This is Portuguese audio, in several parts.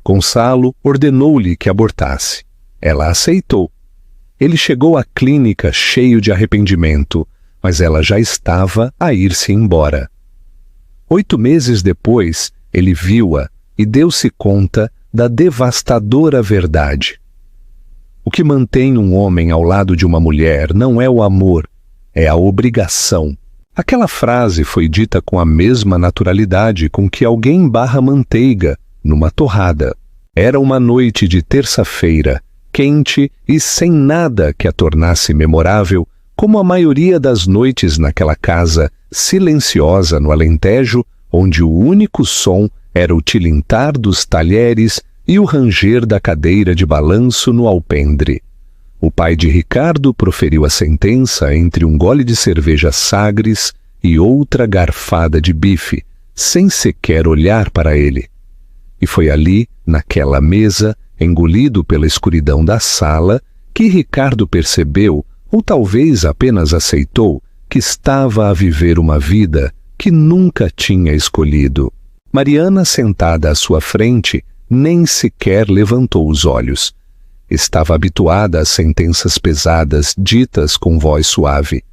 Gonçalo ordenou-lhe que abortasse. Ela aceitou. Ele chegou à clínica cheio de arrependimento, mas ela já estava a ir-se embora. 8 meses depois, ele viu-a e deu-se conta da devastadora verdade. O que mantém um homem ao lado de uma mulher não é o amor, é a obrigação. Aquela frase foi dita com a mesma naturalidade com que alguém barra manteiga numa torrada. Era uma noite de terça-feira, quente e sem nada que a tornasse memorável, como a maioria das noites naquela casa silenciosa no Alentejo, onde o único som era o tilintar dos talheres e o ranger da cadeira de balanço no alpendre. O pai de Ricardo proferiu a sentença entre um gole de cerveja Sagres e outra garfada de bife, sem sequer olhar para ele. E foi ali, naquela mesa, engolido pela escuridão da sala, que Ricardo percebeu, ou talvez apenas aceitou, que estava a viver uma vida que nunca tinha escolhido. Mariana, sentada à sua frente, nem sequer levantou os olhos. Estava habituada às sentenças pesadas ditas com voz suave.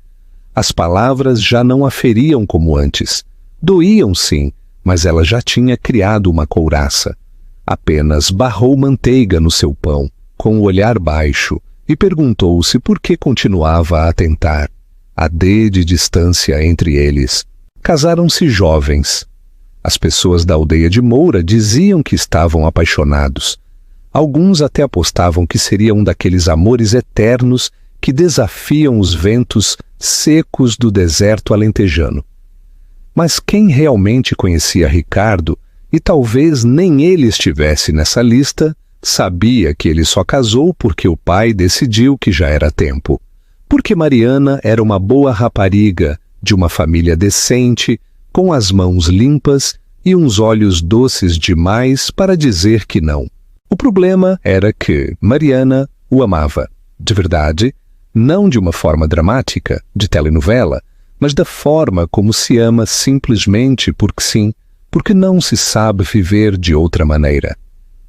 As palavras já não a feriam como antes. Doíam sim, mas ela já tinha criado uma couraça. Apenas barrou manteiga no seu pão, com o olhar baixo, e perguntou-se por que continuava a tentar. A D de distância entre eles. Casaram-se jovens. As pessoas da aldeia de Moura diziam que estavam apaixonados. Alguns até apostavam que seria um daqueles amores eternos que desafiam os ventos secos do deserto alentejano. Mas quem realmente conhecia Ricardo, e talvez nem ele estivesse nessa lista, sabia que ele só casou porque o pai decidiu que já era tempo. Porque Mariana era uma boa rapariga, de uma família decente, com as mãos limpas e uns olhos doces demais para dizer que não. O problema era que Mariana o amava, de verdade, não de uma forma dramática, de telenovela, mas da forma como se ama simplesmente porque sim, porque não se sabe viver de outra maneira.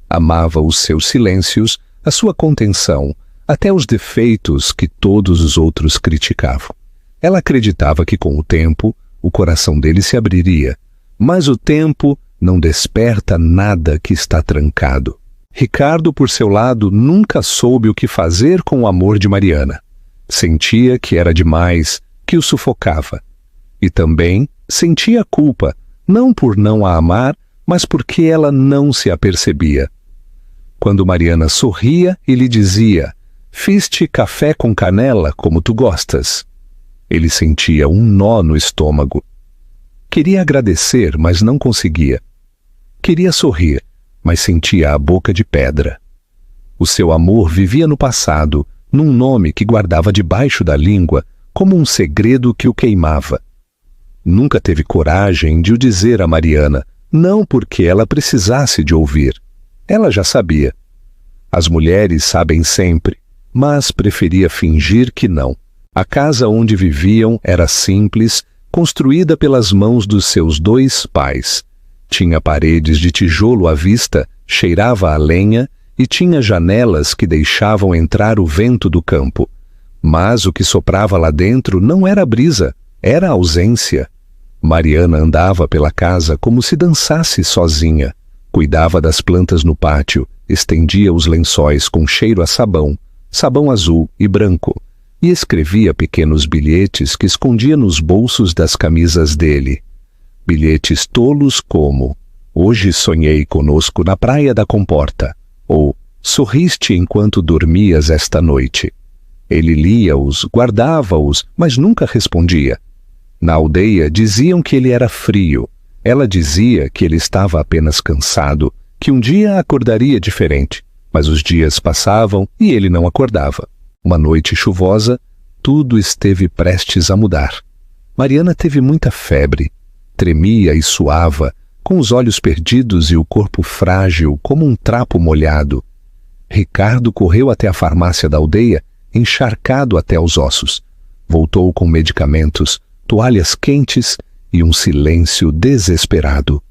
Amava os seus silêncios, a sua contenção, até os defeitos que todos os outros criticavam. Ela acreditava que com o tempo o coração dele se abriria, mas o tempo não desperta nada que está trancado. Ricardo, por seu lado, nunca soube o que fazer com o amor de Mariana. Sentia que era demais, que o sufocava. E também sentia culpa, não por não a amar, mas porque ela não se apercebia. Quando Mariana sorria e lhe dizia: "Fiz-te café com canela como tu gostas", ele sentia um nó no estômago. Queria agradecer, mas não conseguia. Queria sorrir, mas sentia a boca de pedra. O seu amor vivia no passado, num nome que guardava debaixo da língua, como um segredo que o queimava. Nunca teve coragem de o dizer a Mariana, não porque ela precisasse de ouvir. Ela já sabia. As mulheres sabem sempre, mas preferia fingir que não. A casa onde viviam era simples, construída pelas mãos dos seus 2 pais. Tinha paredes de tijolo à vista, cheirava a lenha e tinha janelas que deixavam entrar o vento do campo. Mas o que soprava lá dentro não era brisa, era ausência. Mariana andava pela casa como se dançasse sozinha. Cuidava das plantas no pátio, estendia os lençóis com cheiro a sabão, sabão azul e branco, e escrevia pequenos bilhetes que escondia nos bolsos das camisas dele. Bilhetes tolos como: "Hoje sonhei conosco na praia da Comporta", ou "Sorriste enquanto dormias esta noite". Ele lia-os, guardava-os, mas nunca respondia. Na aldeia diziam que ele era frio. Ela dizia que ele estava apenas cansado, que um dia acordaria diferente, mas os dias passavam e ele não acordava. Uma noite chuvosa, tudo esteve prestes a mudar. Mariana teve muita febre. Tremia e suava, com os olhos perdidos e o corpo frágil como um trapo molhado. Ricardo correu até a farmácia da aldeia, encharcado até os ossos. Voltou com medicamentos, toalhas quentes e um silêncio desesperado.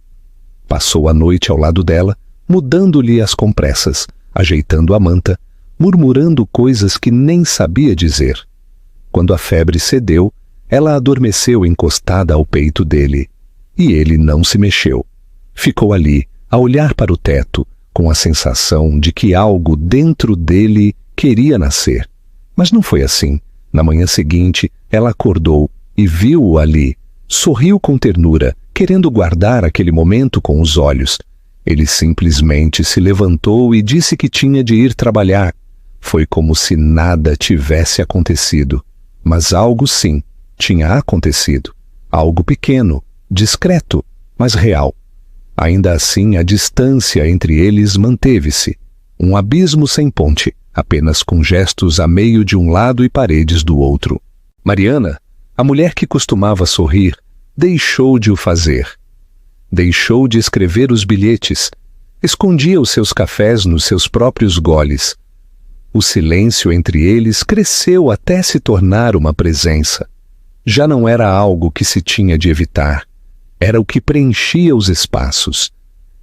Passou a noite ao lado dela, mudando-lhe as compressas, ajeitando a manta, murmurando coisas que nem sabia dizer. Quando a febre cedeu, ela adormeceu encostada ao peito dele, e ele não se mexeu. Ficou ali, a olhar para o teto, com a sensação de que algo dentro dele queria nascer. Mas não foi assim. Na manhã seguinte, ela acordou e viu-o ali. Sorriu com ternura, querendo guardar aquele momento com os olhos. Ele simplesmente se levantou e disse que tinha de ir trabalhar. Foi como se nada tivesse acontecido. Mas algo sim tinha acontecido. Algo pequeno, discreto, mas real. Ainda assim, a distância entre eles manteve-se. Um abismo sem ponte, apenas com gestos a meio de um lado e paredes do outro. Mariana, a mulher que costumava sorrir, deixou de o fazer. Deixou de escrever os bilhetes. Escondia os seus cafés nos seus próprios goles. O silêncio entre eles cresceu até se tornar uma presença. Já não era algo que se tinha de evitar. Era o que preenchia os espaços.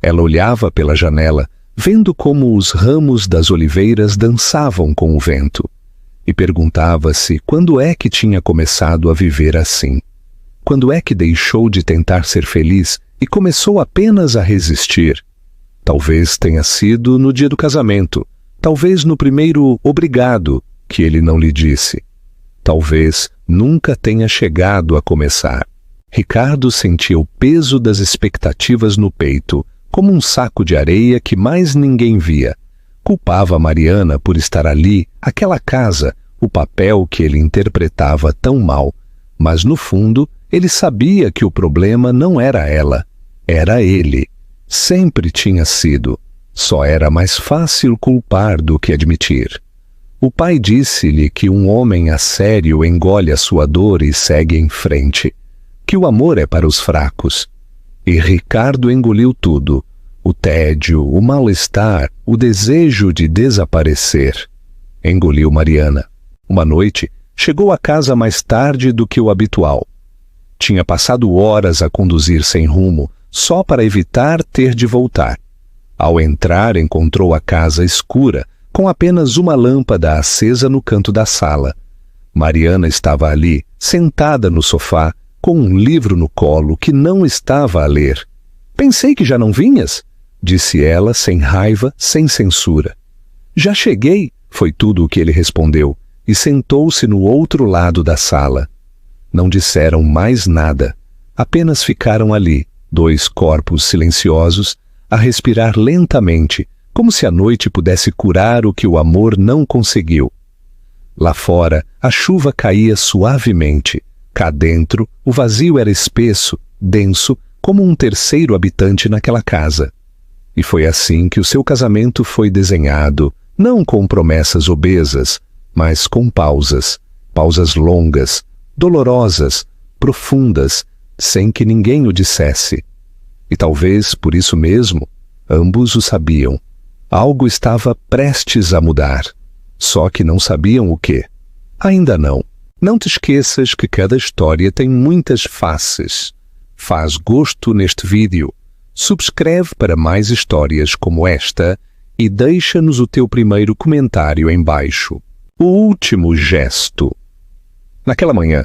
Ela olhava pela janela, vendo como os ramos das oliveiras dançavam com o vento, e perguntava-se quando é que tinha começado a viver assim. Quando é que deixou de tentar ser feliz e começou apenas a resistir? Talvez tenha sido no dia do casamento, talvez no primeiro obrigado que ele não lhe disse. Talvez nunca tenha chegado a começar. Ricardo sentia o peso das expectativas no peito, como um saco de areia que mais ninguém via. Culpava Mariana por estar ali, aquela casa, o papel que ele interpretava tão mal. Mas no fundo, ele sabia que o problema não era ela, era ele. Sempre tinha sido. Só era mais fácil culpar do que admitir. O pai disse-lhe que um homem a sério engole a sua dor e segue em frente, que o amor é para os fracos. E Ricardo engoliu tudo, o tédio, o mal-estar, o desejo de desaparecer. Engoliu Mariana. Uma noite, chegou a casa mais tarde do que o habitual. Tinha passado horas a conduzir sem rumo, só para evitar ter de voltar. Ao entrar, encontrou a casa escura, com apenas uma lâmpada acesa no canto da sala. Mariana estava ali, sentada no sofá, com um livro no colo que não estava a ler. «Pensei que já não vinhas», disse ela, sem raiva, sem censura. «Já cheguei», foi tudo o que ele respondeu, e sentou-se no outro lado da sala. Não disseram mais nada, apenas ficaram ali, dois corpos silenciosos, a respirar lentamente, como se a noite pudesse curar o que o amor não conseguiu. Lá fora, a chuva caía suavemente. Cá dentro, o vazio era espesso, denso, como um terceiro habitante naquela casa. E foi assim que o seu casamento foi desenhado, não com promessas obesas, mas com pausas, pausas longas, dolorosas, profundas, sem que ninguém o dissesse. E talvez, por isso mesmo, ambos o sabiam. Algo estava prestes a mudar, só que não sabiam o quê. Ainda não. Não te esqueças que cada história tem muitas faces. Faz gosto neste vídeo. Subscreve para mais histórias como esta e deixa-nos o teu primeiro comentário em baixo. O último gesto. Naquela manhã,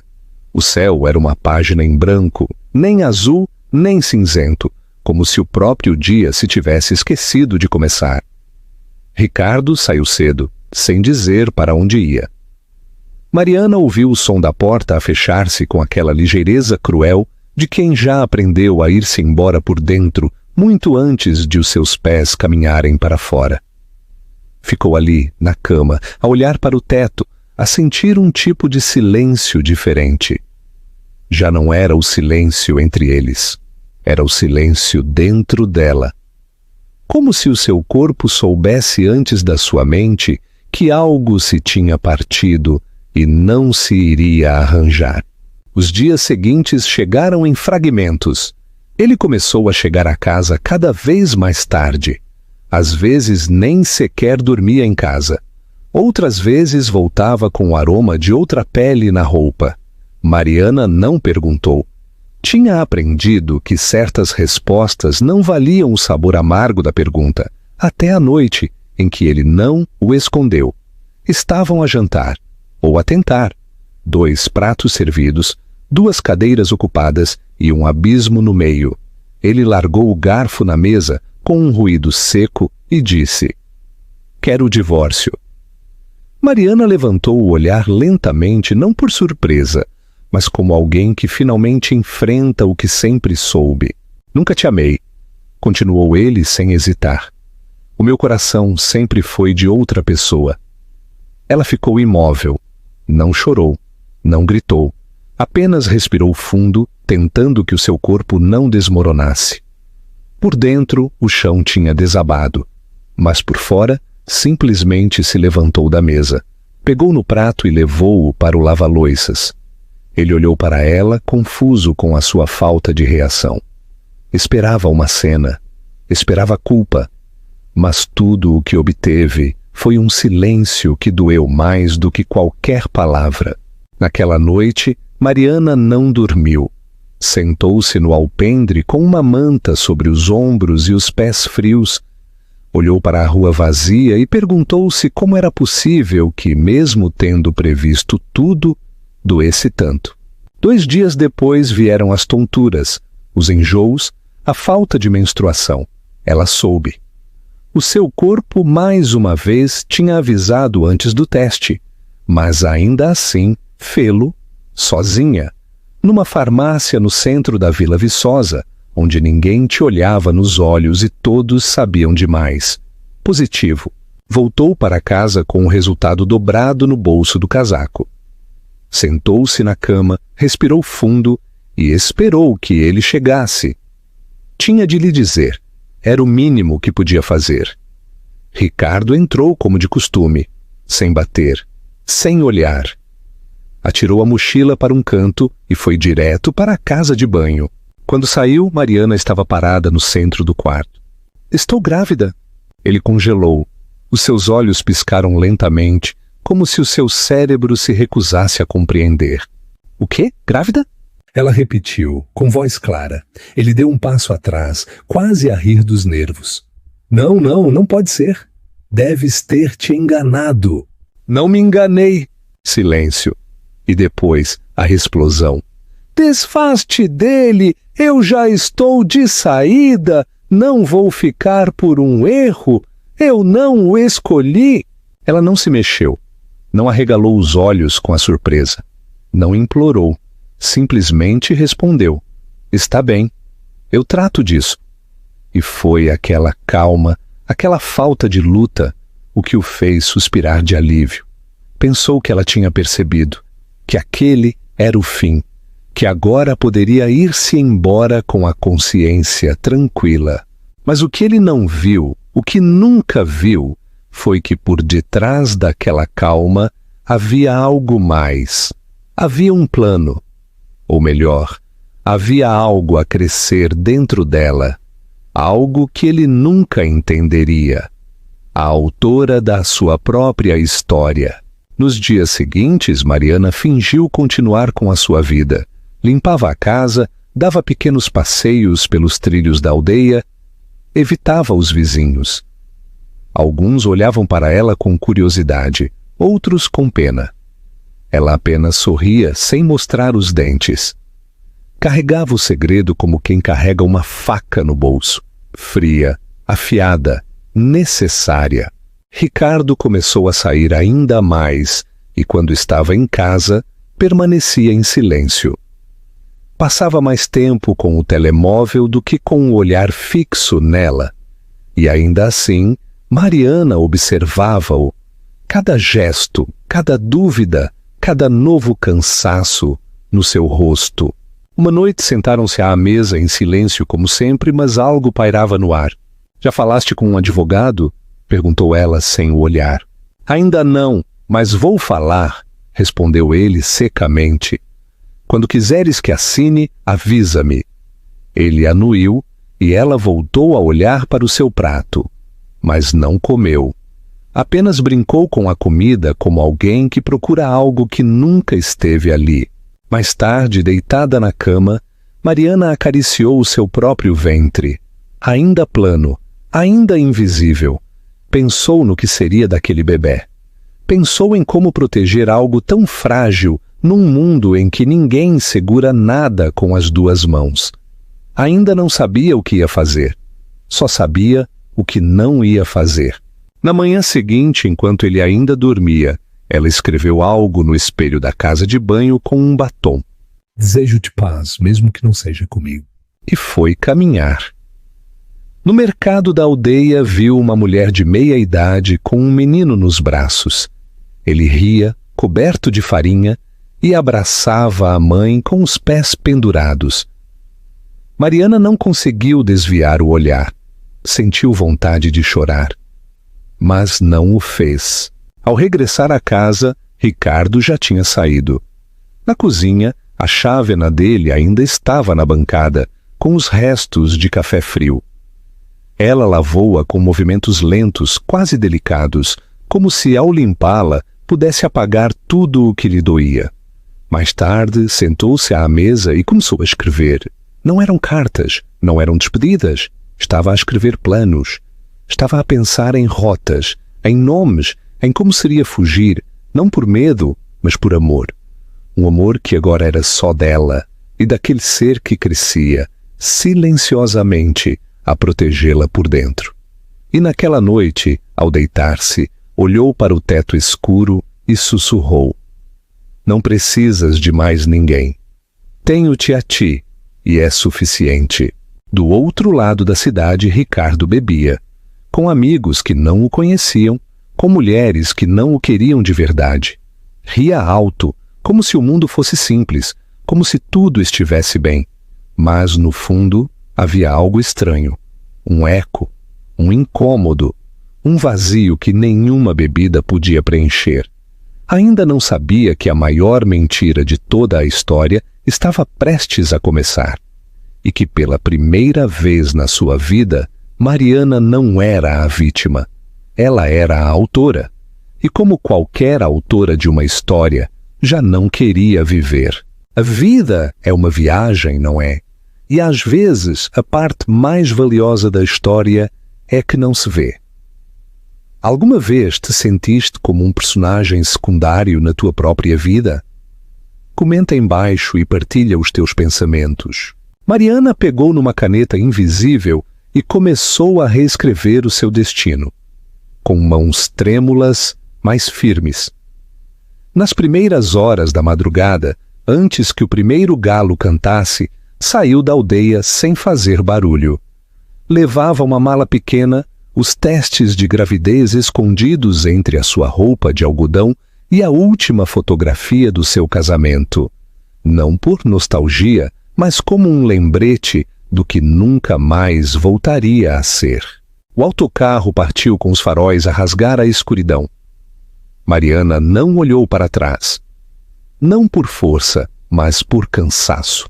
o céu era uma página em branco, nem azul, nem cinzento, como se o próprio dia se tivesse esquecido de começar. Ricardo saiu cedo, sem dizer para onde ia. Mariana ouviu o som da porta a fechar-se com aquela ligeireza cruel de quem já aprendeu a ir-se embora por dentro muito antes de os seus pés caminharem para fora. Ficou ali, na cama, a olhar para o teto, a sentir um tipo de silêncio diferente. Já não era o silêncio entre eles, era o silêncio dentro dela. Como se o seu corpo soubesse antes da sua mente que algo se tinha partido e não se iria arranjar. Os dias seguintes chegaram em fragmentos. Ele começou a chegar à casa cada vez mais tarde. Às vezes nem sequer dormia em casa. Outras vezes voltava com o aroma de outra pele na roupa. Mariana não perguntou. Tinha aprendido que certas respostas não valiam o sabor amargo da pergunta, até a noite em que ele não o escondeu. Estavam a jantar, ou a tentar. 2 pratos servidos, 2 cadeiras ocupadas e um abismo no meio. Ele largou o garfo na mesa com um ruído seco e disse: "Quero o divórcio." Mariana levantou o olhar lentamente, não por surpresa, mas como alguém que finalmente enfrenta o que sempre soube. "Nunca te amei", continuou ele sem hesitar. "O meu coração sempre foi de outra pessoa." Ela ficou imóvel. Não chorou, não gritou. Apenas respirou fundo, tentando que o seu corpo não desmoronasse. Por dentro, o chão tinha desabado, mas por fora, simplesmente se levantou da mesa, pegou no prato e levou-o para o lava-loiças. Ele olhou para ela, confuso com a sua falta de reação. Esperava uma cena, esperava culpa, mas tudo o que obteve foi um silêncio que doeu mais do que qualquer palavra. Naquela noite, Mariana não dormiu. Sentou-se no alpendre com uma manta sobre os ombros e os pés frios. Olhou para a rua vazia e perguntou-se como era possível que, mesmo tendo previsto tudo, doesse tanto. 2 dias depois vieram as tonturas, os enjoos, a falta de menstruação. Ela soube. O seu corpo, mais uma vez, tinha avisado antes do teste, mas ainda assim, fê-lo sozinha, numa farmácia no centro da Vila Viçosa, onde ninguém te olhava nos olhos e todos sabiam demais. Positivo. Voltou para casa com o resultado dobrado no bolso do casaco. Sentou-se na cama, respirou fundo e esperou que ele chegasse. Tinha de lhe dizer. Era o mínimo que podia fazer. Ricardo entrou como de costume, sem bater, sem olhar. Atirou a mochila para um canto e foi direto para a casa de banho. Quando saiu, Mariana estava parada no centro do quarto. "Estou grávida." Ele congelou. Os seus olhos piscaram lentamente, como se o seu cérebro se recusasse a compreender. "O quê? Grávida?" Ela repetiu, com voz clara. Ele deu um passo atrás, quase a rir dos nervos. Não pode ser. Deves ter te enganado." "Não me enganei." Silêncio. E depois, a explosão. "Desfaz-te dele, eu já estou de saída, não vou ficar por um erro, eu não o escolhi." Ela não se mexeu, não arregalou os olhos com a surpresa, não implorou, simplesmente respondeu: "Está bem, eu trato disso." E foi aquela calma, aquela falta de luta, o que o fez suspirar de alívio. Pensou que ela tinha percebido, que aquele era o fim, que agora poderia ir-se embora com a consciência tranquila. Mas o que ele não viu, o que nunca viu, foi que por detrás daquela calma havia algo mais. Havia um plano. Ou melhor, havia algo a crescer dentro dela, algo que ele nunca entenderia. A autora da sua própria história. Nos dias seguintes, Mariana fingiu continuar com a sua vida. Limpava a casa, dava pequenos passeios pelos trilhos da aldeia, evitava os vizinhos. Alguns olhavam para ela com curiosidade, outros com pena. Ela apenas sorria sem mostrar os dentes. Carregava o segredo como quem carrega uma faca no bolso, fria, afiada, necessária. Ricardo começou a sair ainda mais e, quando estava em casa, permanecia em silêncio. Passava mais tempo com o telemóvel do que com o olhar fixo nela. E ainda assim, Mariana observava-o. Cada gesto, cada dúvida, cada novo cansaço no seu rosto. Uma noite sentaram-se à mesa em silêncio como sempre, mas algo pairava no ar. "Já falaste com um advogado?" perguntou ela sem o olhar. "Ainda não, mas vou falar", respondeu ele secamente. "Quando quiseres que assine, avisa-me." Ele anuiu e ela voltou a olhar para o seu prato, mas não comeu. Apenas brincou com a comida como alguém que procura algo que nunca esteve ali. Mais tarde, deitada na cama, Mariana acariciou o seu próprio ventre, ainda plano, ainda invisível. Pensou no que seria daquele bebê. Pensou em como proteger algo tão frágil num mundo em que ninguém segura nada com as duas mãos. Ainda não sabia o que ia fazer. Só sabia o que não ia fazer. Na manhã seguinte, enquanto ele ainda dormia, ela escreveu algo no espelho da casa de banho com um batom. Desejo-te paz, mesmo que não seja comigo. E foi caminhar. No mercado da aldeia, viu uma mulher de meia idade com um menino nos braços. Ele ria, coberto de farinha, e abraçava a mãe com os pés pendurados. Mariana não conseguiu desviar o olhar. Sentiu vontade de chorar. Mas não o fez. Ao regressar à casa, Ricardo já tinha saído. Na cozinha, a chávena dele ainda estava na bancada, com os restos de café frio. Ela lavou-a com movimentos lentos, quase delicados, como se, ao limpá-la, pudesse apagar tudo o que lhe doía. Mais tarde, sentou-se à mesa e começou a escrever. Não eram cartas, não eram despedidas. Estava a escrever planos. Estava a pensar em rotas, em nomes, em como seria fugir, não por medo, mas por amor. Um amor que agora era só dela e daquele ser que crescia, silenciosamente, a protegê-la por dentro. E naquela noite, ao deitar-se, olhou para o teto escuro e sussurrou: Não precisas de mais ninguém. Tenho-te a ti, e é suficiente. Do outro lado da cidade, Ricardo bebia, com amigos que não o conheciam, com mulheres que não o queriam de verdade. Ria alto, como se o mundo fosse simples, como se tudo estivesse bem. Mas, no fundo, havia algo estranho. Um eco, um incômodo, um vazio que nenhuma bebida podia preencher. Ainda não sabia que a maior mentira de toda a história estava prestes a começar. E que pela primeira vez na sua vida, Mariana não era a vítima. Ela era a autora. E como qualquer autora de uma história, já não queria viver. A vida é uma viagem, não é? E às vezes a parte mais valiosa da história é que não se vê. Alguma vez te sentiste como um personagem secundário na tua própria vida? Comenta embaixo e partilha os teus pensamentos. Mariana pegou numa caneta invisível e começou a reescrever o seu destino, com mãos trêmulas, mas firmes. Nas primeiras horas da madrugada, antes que o primeiro galo cantasse, saiu da aldeia sem fazer barulho. Levava uma mala pequena, os testes de gravidez escondidos entre a sua roupa de algodão e a última fotografia do seu casamento. Não por nostalgia, mas como um lembrete do que nunca mais voltaria a ser. O autocarro partiu com os faróis a rasgar a escuridão. Mariana não olhou para trás. Não por força, mas por cansaço.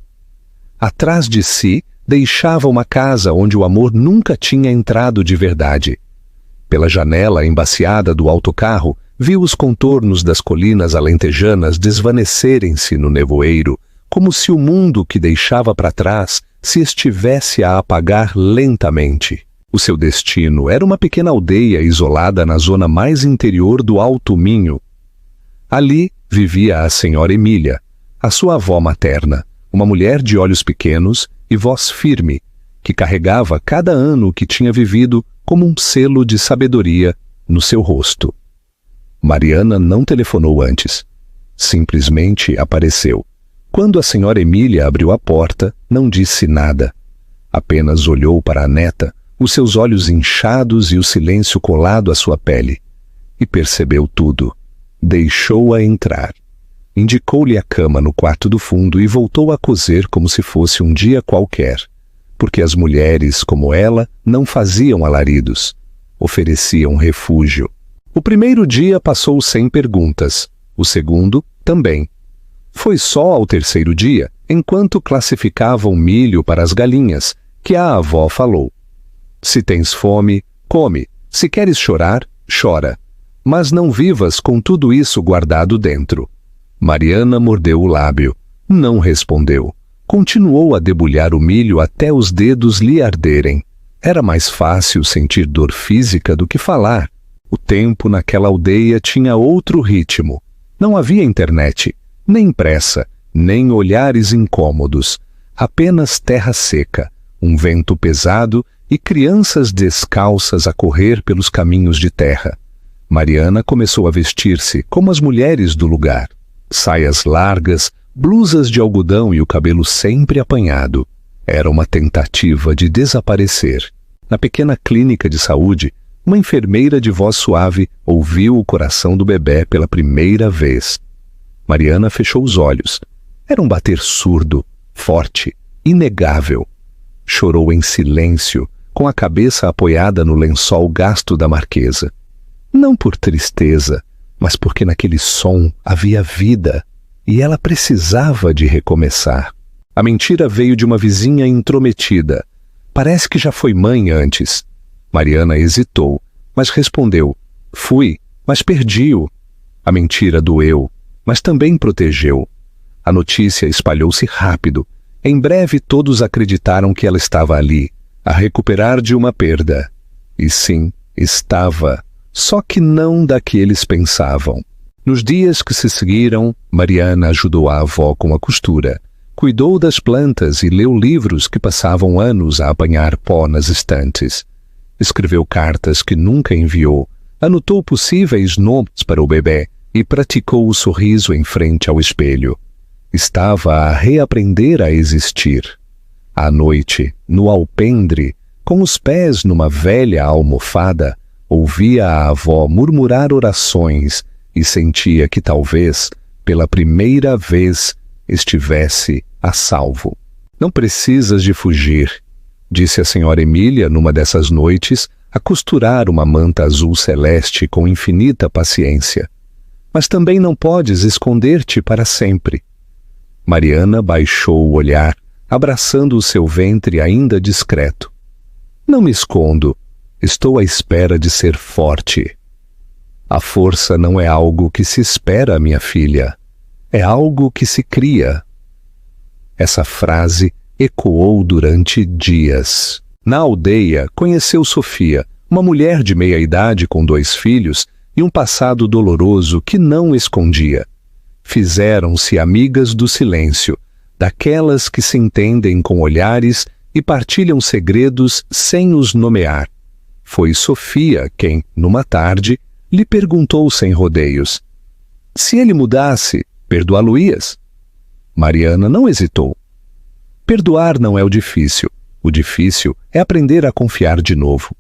Atrás de si, deixava uma casa onde o amor nunca tinha entrado de verdade. Pela janela embaciada do autocarro, viu os contornos das colinas alentejanas desvanecerem-se no nevoeiro, como se o mundo que deixava para trás se estivesse a apagar lentamente. O seu destino era uma pequena aldeia isolada na zona mais interior do Alto Minho. Ali vivia a senhora Emília, a sua avó materna, uma mulher de olhos pequenos e voz firme, que carregava cada ano que tinha vivido como um selo de sabedoria no seu rosto. Mariana não telefonou antes. Simplesmente apareceu. Quando a senhora Emília abriu a porta, não disse nada. Apenas olhou para a neta, os seus olhos inchados e o silêncio colado à sua pele. E percebeu tudo. Deixou-a entrar. Indicou-lhe a cama no quarto do fundo e voltou a coser como se fosse um dia qualquer, porque as mulheres, como ela, não faziam alaridos. Ofereciam refúgio. O primeiro dia passou sem perguntas. O segundo, também. Foi só ao terceiro dia, enquanto classificavam milho para as galinhas, que a avó falou: se tens fome, come. Se queres chorar, chora. Mas não vivas com tudo isso guardado dentro. Mariana mordeu o lábio. Não respondeu. Continuou a debulhar o milho até os dedos lhe arderem. Era mais fácil sentir dor física do que falar. O tempo naquela aldeia tinha outro ritmo. Não havia internet, nem pressa, nem olhares incômodos. Apenas terra seca, um vento pesado e crianças descalças a correr pelos caminhos de terra. Mariana começou a vestir-se como as mulheres do lugar. Saias largas, blusas de algodão e o cabelo sempre apanhado. Era uma tentativa de desaparecer. Na pequena clínica de saúde, uma enfermeira de voz suave ouviu o coração do bebê pela primeira vez. Mariana fechou os olhos. Era um bater surdo, forte, inegável. Chorou em silêncio, com a cabeça apoiada no lençol gasto da marquesa. Não por tristeza, mas porque naquele som havia vida, e ela precisava de recomeçar. A mentira veio de uma vizinha intrometida. Parece que já foi mãe antes. Mariana hesitou, mas respondeu: fui, mas perdi-o. A mentira doeu, mas também protegeu. A notícia espalhou-se rápido. Em breve todos acreditaram que ela estava ali, a recuperar de uma perda. E sim, estava, só que não da que eles pensavam. Nos dias que se seguiram, Mariana ajudou a avó com a costura, cuidou das plantas e leu livros que passavam anos a apanhar pó nas estantes. Escreveu cartas que nunca enviou, anotou possíveis nomes para o bebê e praticou o sorriso em frente ao espelho. Estava a reaprender a existir. À noite, no alpendre, com os pés numa velha almofada, ouvia a avó murmurar orações e sentia que talvez, pela primeira vez, estivesse a salvo. Não precisas de fugir, disse a senhora Emília numa dessas noites, a costurar uma manta azul celeste com infinita paciência. Mas também não podes esconder-te para sempre. Mariana baixou o olhar, abraçando o seu ventre ainda discreto. Não me escondo, estou à espera de ser forte. A força não é algo que se espera, minha filha, é algo que se cria. Essa frase ecoou durante dias. Na aldeia, conheceu Sofia, uma mulher de meia-idade com 2 filhos e um passado doloroso que não escondia. Fizeram-se amigas do silêncio, daquelas que se entendem com olhares e partilham segredos sem os nomear. Foi Sofia quem, numa tarde, lhe perguntou sem rodeios: se ele mudasse, perdoá-lo-ias? Mariana não hesitou. Perdoar não é o difícil é aprender a confiar de novo.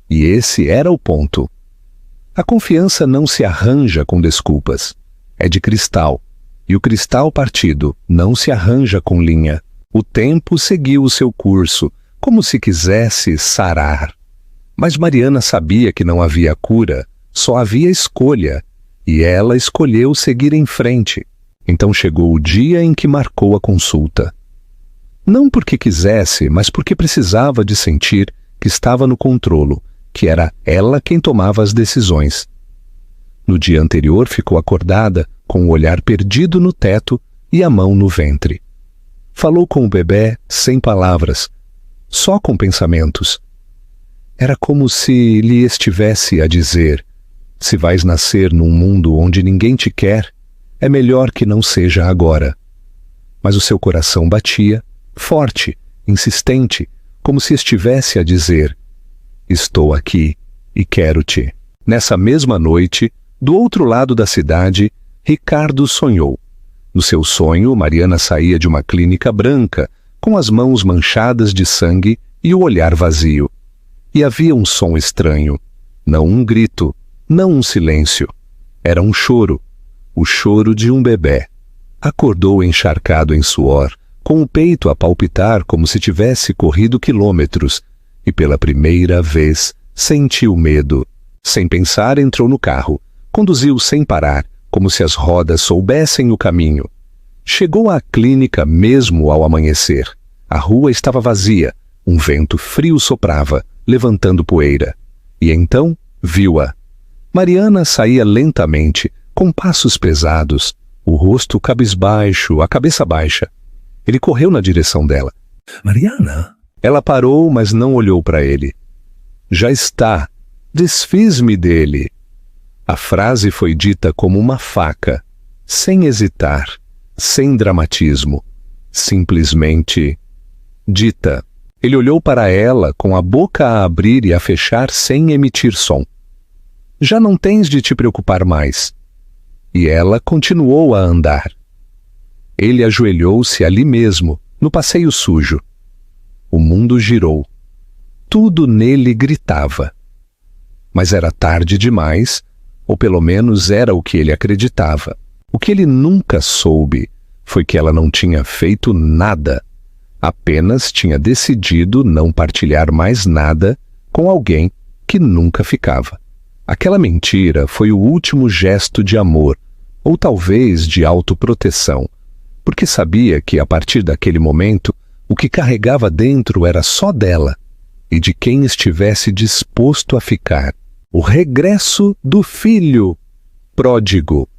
E esse era o ponto. A confiança não se arranja com desculpas. É de cristal, e o cristal partido não se arranja com linha. O tempo seguiu o seu curso, como se quisesse sarar. Mas Mariana sabia que não havia cura, só havia escolha, e ela escolheu seguir em frente. Então chegou o dia em que marcou a consulta. Não porque quisesse, mas porque precisava de sentir que estava no controlo, que era ela quem tomava as decisões. No dia anterior ficou acordada, com o olhar perdido no teto e a mão no ventre. Falou com o bebê sem palavras, só com pensamentos. Era como se lhe estivesse a dizer: se vais nascer num mundo onde ninguém te quer, é melhor que não seja agora. Mas o seu coração batia, forte, insistente, como se estivesse a dizer: estou aqui e quero-te. Nessa mesma noite, do outro lado da cidade, Ricardo sonhou. No seu sonho, Mariana saía de uma clínica branca, com as mãos manchadas de sangue e o olhar vazio. E havia um som estranho. Não um grito, não um silêncio. Era um choro, o choro de um bebê. Acordou encharcado em suor, com o peito a palpitar como se tivesse corrido quilômetros, e pela primeira vez sentiu medo. Sem pensar, entrou no carro. Conduziu sem parar, como se as rodas soubessem o caminho. Chegou à clínica mesmo ao amanhecer. A rua estava vazia, um vento frio soprava, levantando poeira. E então viu-a. Mariana saía lentamente, com passos pesados, o rosto cabisbaixo, a cabeça baixa. Ele correu na direção dela. Mariana? Ela parou, mas não olhou para ele. Já está. Desfiz-me dele. A frase foi dita como uma faca, sem hesitar, sem dramatismo. Simplesmente dita. Ele olhou para ela com a boca a abrir e a fechar sem emitir som. Já não tens de te preocupar mais. E ela continuou a andar. Ele ajoelhou-se ali mesmo, no passeio sujo. O mundo girou. Tudo nele gritava. Mas era tarde demais, ou pelo menos era o que ele acreditava. O que ele nunca soube foi que ela não tinha feito nada. Apenas tinha decidido não partilhar mais nada com alguém que nunca ficava. Aquela mentira foi o último gesto de amor, ou talvez de autoproteção, porque sabia que a partir daquele momento o que carregava dentro era só dela e de quem estivesse disposto a ficar. O regresso do filho pródigo.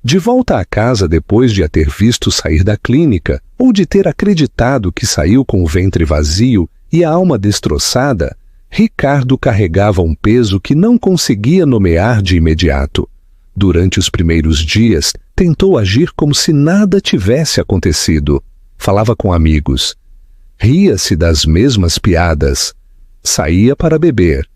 De volta à casa depois de a ter visto sair da clínica, ou de ter acreditado que saiu com o ventre vazio e a alma destroçada, Ricardo carregava um peso que não conseguia nomear de imediato. Durante os primeiros dias, tentou agir como se nada tivesse acontecido. Falava com amigos. Ria-se das mesmas piadas. Saía para beber.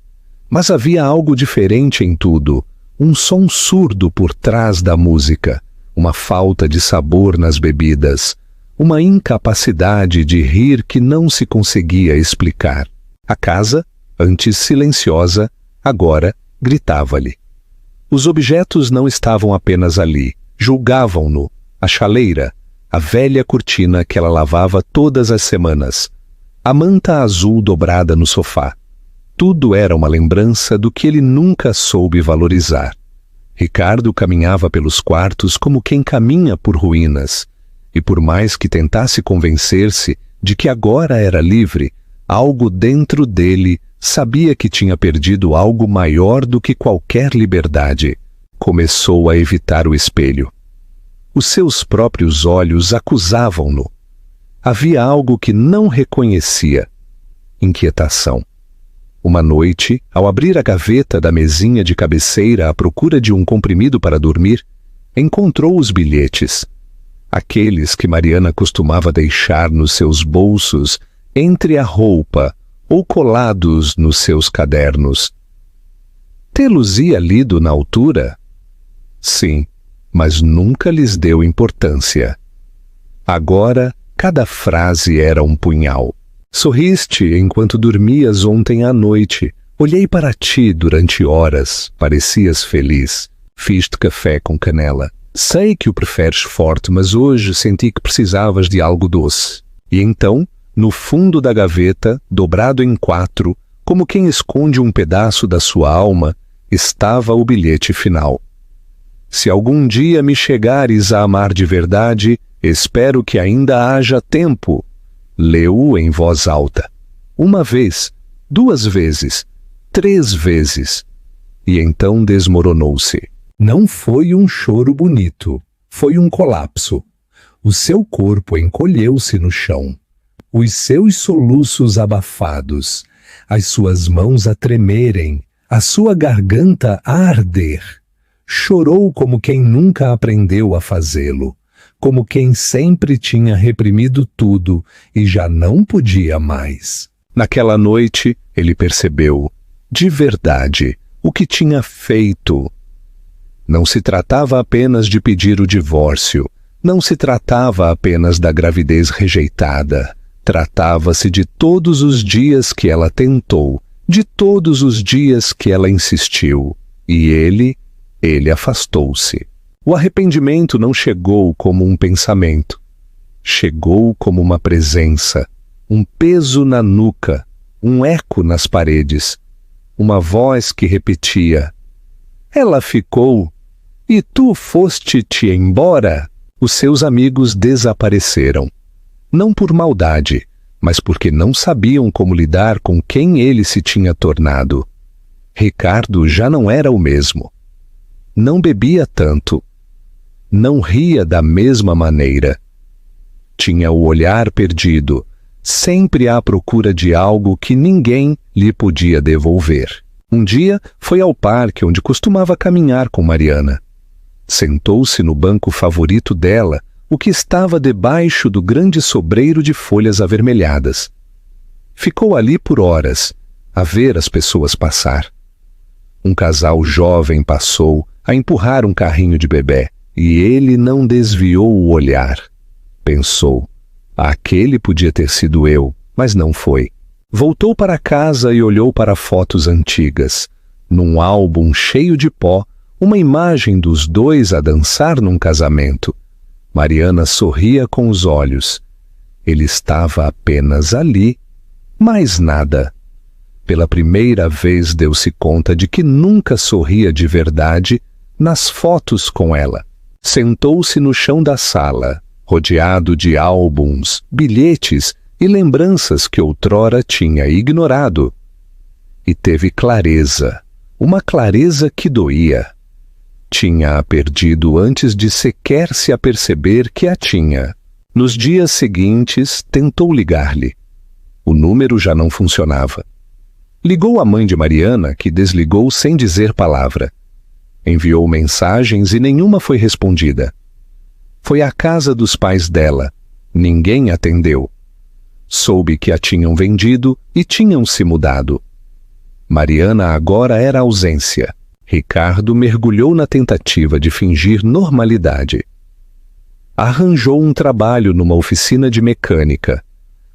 Mas havia algo diferente em tudo. Um som surdo por trás da música, uma falta de sabor nas bebidas, uma incapacidade de rir que não se conseguia explicar. A casa, antes silenciosa, agora gritava-lhe. Os objetos não estavam apenas ali, julgavam-no, a chaleira, a velha cortina que ela lavava todas as semanas, a manta azul dobrada no sofá. Tudo era uma lembrança do que ele nunca soube valorizar. Ricardo caminhava pelos quartos como quem caminha por ruínas, e por mais que tentasse convencer-se de que agora era livre, algo dentro dele sabia que tinha perdido algo maior do que qualquer liberdade. Começou a evitar o espelho. Os seus próprios olhos acusavam-no. Havia algo que não reconhecia. Inquietação. Uma noite, ao abrir a gaveta da mesinha de cabeceira à procura de um comprimido para dormir, encontrou os bilhetes. Aqueles que Mariana costumava deixar nos seus bolsos, entre a roupa ou colados nos seus cadernos. Tê-los-ia lido na altura? Sim, mas nunca lhes deu importância. Agora, cada frase era um punhal. Sorriste enquanto dormias ontem à noite. Olhei para ti durante horas. Parecias feliz. Fiz-te café com canela. Sei que o preferes forte, mas hoje senti que precisavas de algo doce. E então, no fundo da gaveta, dobrado em 4, como quem esconde um pedaço da sua alma, estava o bilhete final. Se algum dia me chegares a amar de verdade, espero que ainda haja tempo. Leu-o em voz alta. 1 vez, 2 vezes, 3 vezes. E então desmoronou-se. Não foi um choro bonito. Foi um colapso. O seu corpo encolheu-se no chão. Os seus soluços abafados. As suas mãos a tremerem. A sua garganta a arder. Chorou como quem nunca aprendeu a fazê-lo. Como quem sempre tinha reprimido tudo e já não podia mais. Naquela noite, ele percebeu, de verdade, o que tinha feito. Não se tratava apenas de pedir o divórcio, não se tratava apenas da gravidez rejeitada, tratava-se de todos os dias que ela tentou, de todos os dias que ela insistiu, e ele afastou-se. O arrependimento não chegou como um pensamento. Chegou como uma presença, um peso na nuca, um eco nas paredes, uma voz que repetia: ela ficou, e tu foste-te embora. Os seus amigos desapareceram. Não por maldade, mas porque não sabiam como lidar com quem ele se tinha tornado. Ricardo já não era o mesmo. Não bebia tanto. Não ria da mesma maneira. Tinha o olhar perdido, sempre à procura de algo que ninguém lhe podia devolver. Um dia foi ao parque onde costumava caminhar com Mariana. Sentou-se no banco favorito dela, o que estava debaixo do grande sobreiro de folhas avermelhadas. Ficou ali por horas, a ver as pessoas passar. Um casal jovem passou a empurrar um carrinho de bebé, e ele não desviou o olhar. Pensou, aquele podia ter sido eu, mas não foi. Voltou para casa e olhou para fotos antigas. Num álbum cheio de pó, uma imagem dos dois a dançar num casamento. Mariana sorria com os olhos. Ele estava apenas ali, mais nada. Pela primeira vez deu-se conta de que nunca sorria de verdade nas fotos com ela. Sentou-se no chão da sala, rodeado de álbuns, bilhetes e lembranças que outrora tinha ignorado. E teve clareza, uma clareza que doía. Tinha-a perdido antes de sequer se aperceber que a tinha. Nos dias seguintes, tentou ligar-lhe. O número já não funcionava. Ligou à mãe de Mariana, que desligou sem dizer palavra. Enviou mensagens e nenhuma foi respondida. Foi à casa dos pais dela. Ninguém atendeu. Soube que a tinham vendido e tinham se mudado. Mariana agora era ausência. Ricardo mergulhou na tentativa de fingir normalidade. Arranjou um trabalho numa oficina de mecânica.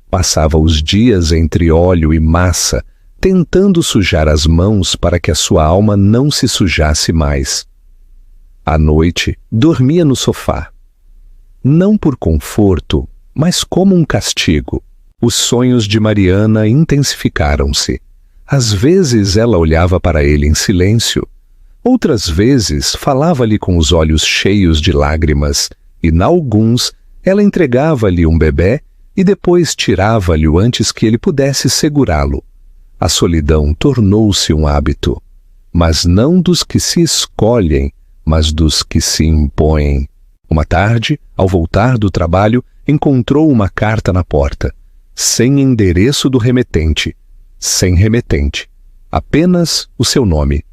Passava os dias entre óleo e massa, tentando sujar as mãos para que a sua alma não se sujasse mais. À noite, dormia no sofá. Não por conforto, mas como um castigo. Os sonhos de Mariana intensificaram-se. Às vezes ela olhava para ele em silêncio. Outras vezes falava-lhe com os olhos cheios de lágrimas, e, nalguns, ela entregava-lhe um bebé e depois tirava-lhe-o antes que ele pudesse segurá-lo. A solidão tornou-se um hábito, mas não dos que se escolhem, mas dos que se impõem. Uma tarde, ao voltar do trabalho, encontrou uma carta na porta, sem endereço do remetente, sem remetente, apenas o seu nome,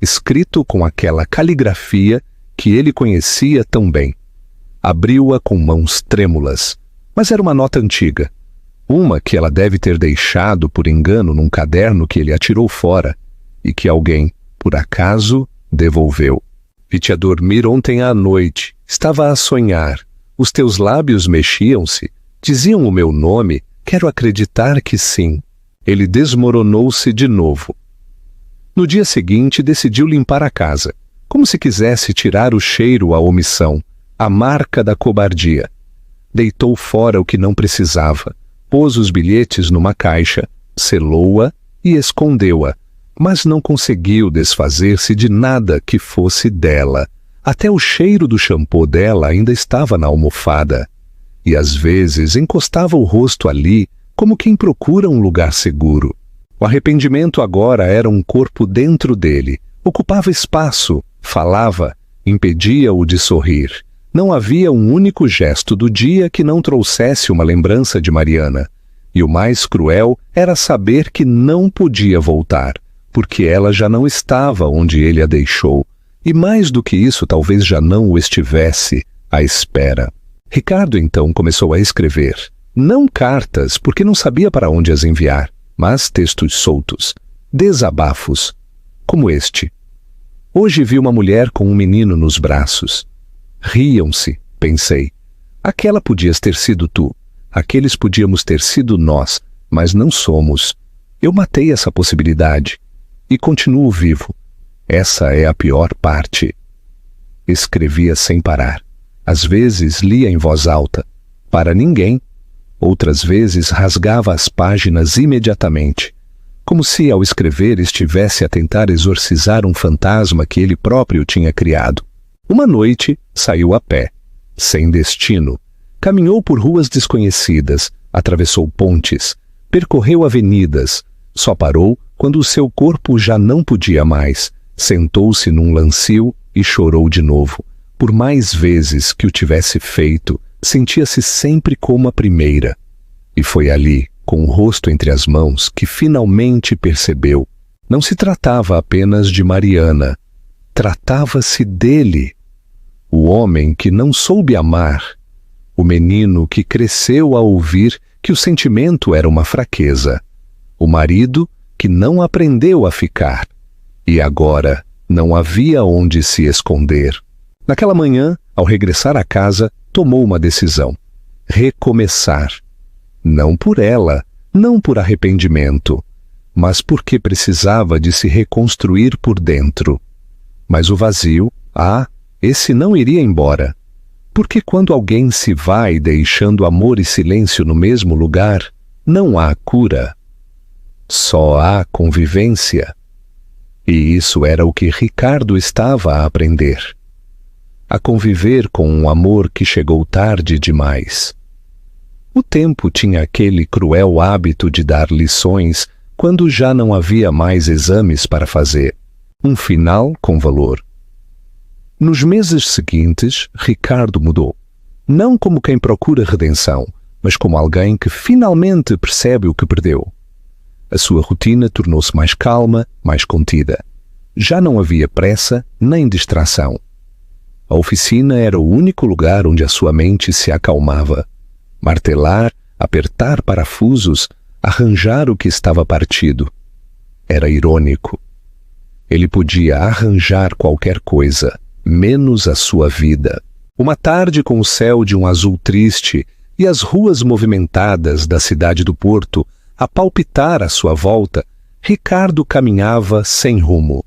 escrito com aquela caligrafia que ele conhecia tão bem. Abriu-a com mãos trêmulas, mas era uma nota antiga, uma que ela deve ter deixado por engano num caderno que ele atirou fora e que alguém, por acaso, devolveu. Vi-te a dormir ontem à noite, estava a sonhar, os teus lábios mexiam-se, diziam o meu nome, quero acreditar que sim. Ele desmoronou-se de novo. No dia seguinte, decidiu limpar a casa, como se quisesse tirar o cheiro à omissão, a marca da cobardia. Deitou fora o que não precisava, pôs os bilhetes numa caixa, selou-a e escondeu-a, mas não conseguiu desfazer-se de nada que fosse dela. Até o cheiro do shampoo dela ainda estava na almofada. E às vezes encostava o rosto ali, como quem procura um lugar seguro. O arrependimento agora era um corpo dentro dele, ocupava espaço, falava, impedia-o de sorrir. Não havia um único gesto do dia que não trouxesse uma lembrança de Mariana. E o mais cruel era saber que não podia voltar, porque ela já não estava onde ele a deixou. E mais do que isso, talvez já não o estivesse à espera. Ricardo então começou a escrever. Não cartas, porque não sabia para onde as enviar, mas textos soltos, desabafos, como este. Hoje vi uma mulher com um menino nos braços. Riam-se, pensei. Aquela podias ter sido tu, aqueles podíamos ter sido nós, mas não somos. Eu matei essa possibilidade e continuo vivo. Essa é a pior parte. Escrevia sem parar. Às vezes lia em voz alta, para ninguém. Outras vezes rasgava as páginas imediatamente, como se ao escrever estivesse a tentar exorcizar um fantasma que ele próprio tinha criado. Uma noite saiu a pé, sem destino. Caminhou por ruas desconhecidas, atravessou pontes, percorreu avenidas. Só parou quando o seu corpo já não podia mais. Sentou-se num lancio e chorou de novo. Por mais vezes que o tivesse feito, Sentia-se sempre como a primeira. E foi ali, com o rosto entre as mãos, que finalmente percebeu. Não se tratava apenas de Mariana. Tratava-se dele. O homem que não soube amar. O menino que cresceu a ouvir que o sentimento era uma fraqueza. O marido que não aprendeu a ficar. E agora não havia onde se esconder. Naquela manhã, ao regressar à casa, tomou uma decisão. Recomeçar. Não por ela, não por arrependimento, mas porque precisava de se reconstruir por dentro. Mas o vazio, esse não iria embora. Porque quando alguém se vai deixando amor e silêncio no mesmo lugar, não há cura. Só há convivência. E isso era o que Ricardo estava a aprender. A conviver com um amor que chegou tarde demais. O tempo tinha aquele cruel hábito de dar lições quando já não havia mais exames para fazer. Um final com valor. Nos meses seguintes, Ricardo mudou. Não como quem procura redenção, mas como alguém que finalmente percebe o que perdeu. A sua rotina tornou-se mais calma, mais contida. Já não havia pressa nem distração. A oficina era o único lugar onde a sua mente se acalmava. Martelar, apertar parafusos, arranjar o que estava partido. Era irônico. Ele podia arranjar qualquer coisa, menos a sua vida. Uma tarde com o céu de um azul triste e as ruas movimentadas da cidade do Porto a palpitar à sua volta, Ricardo caminhava sem rumo.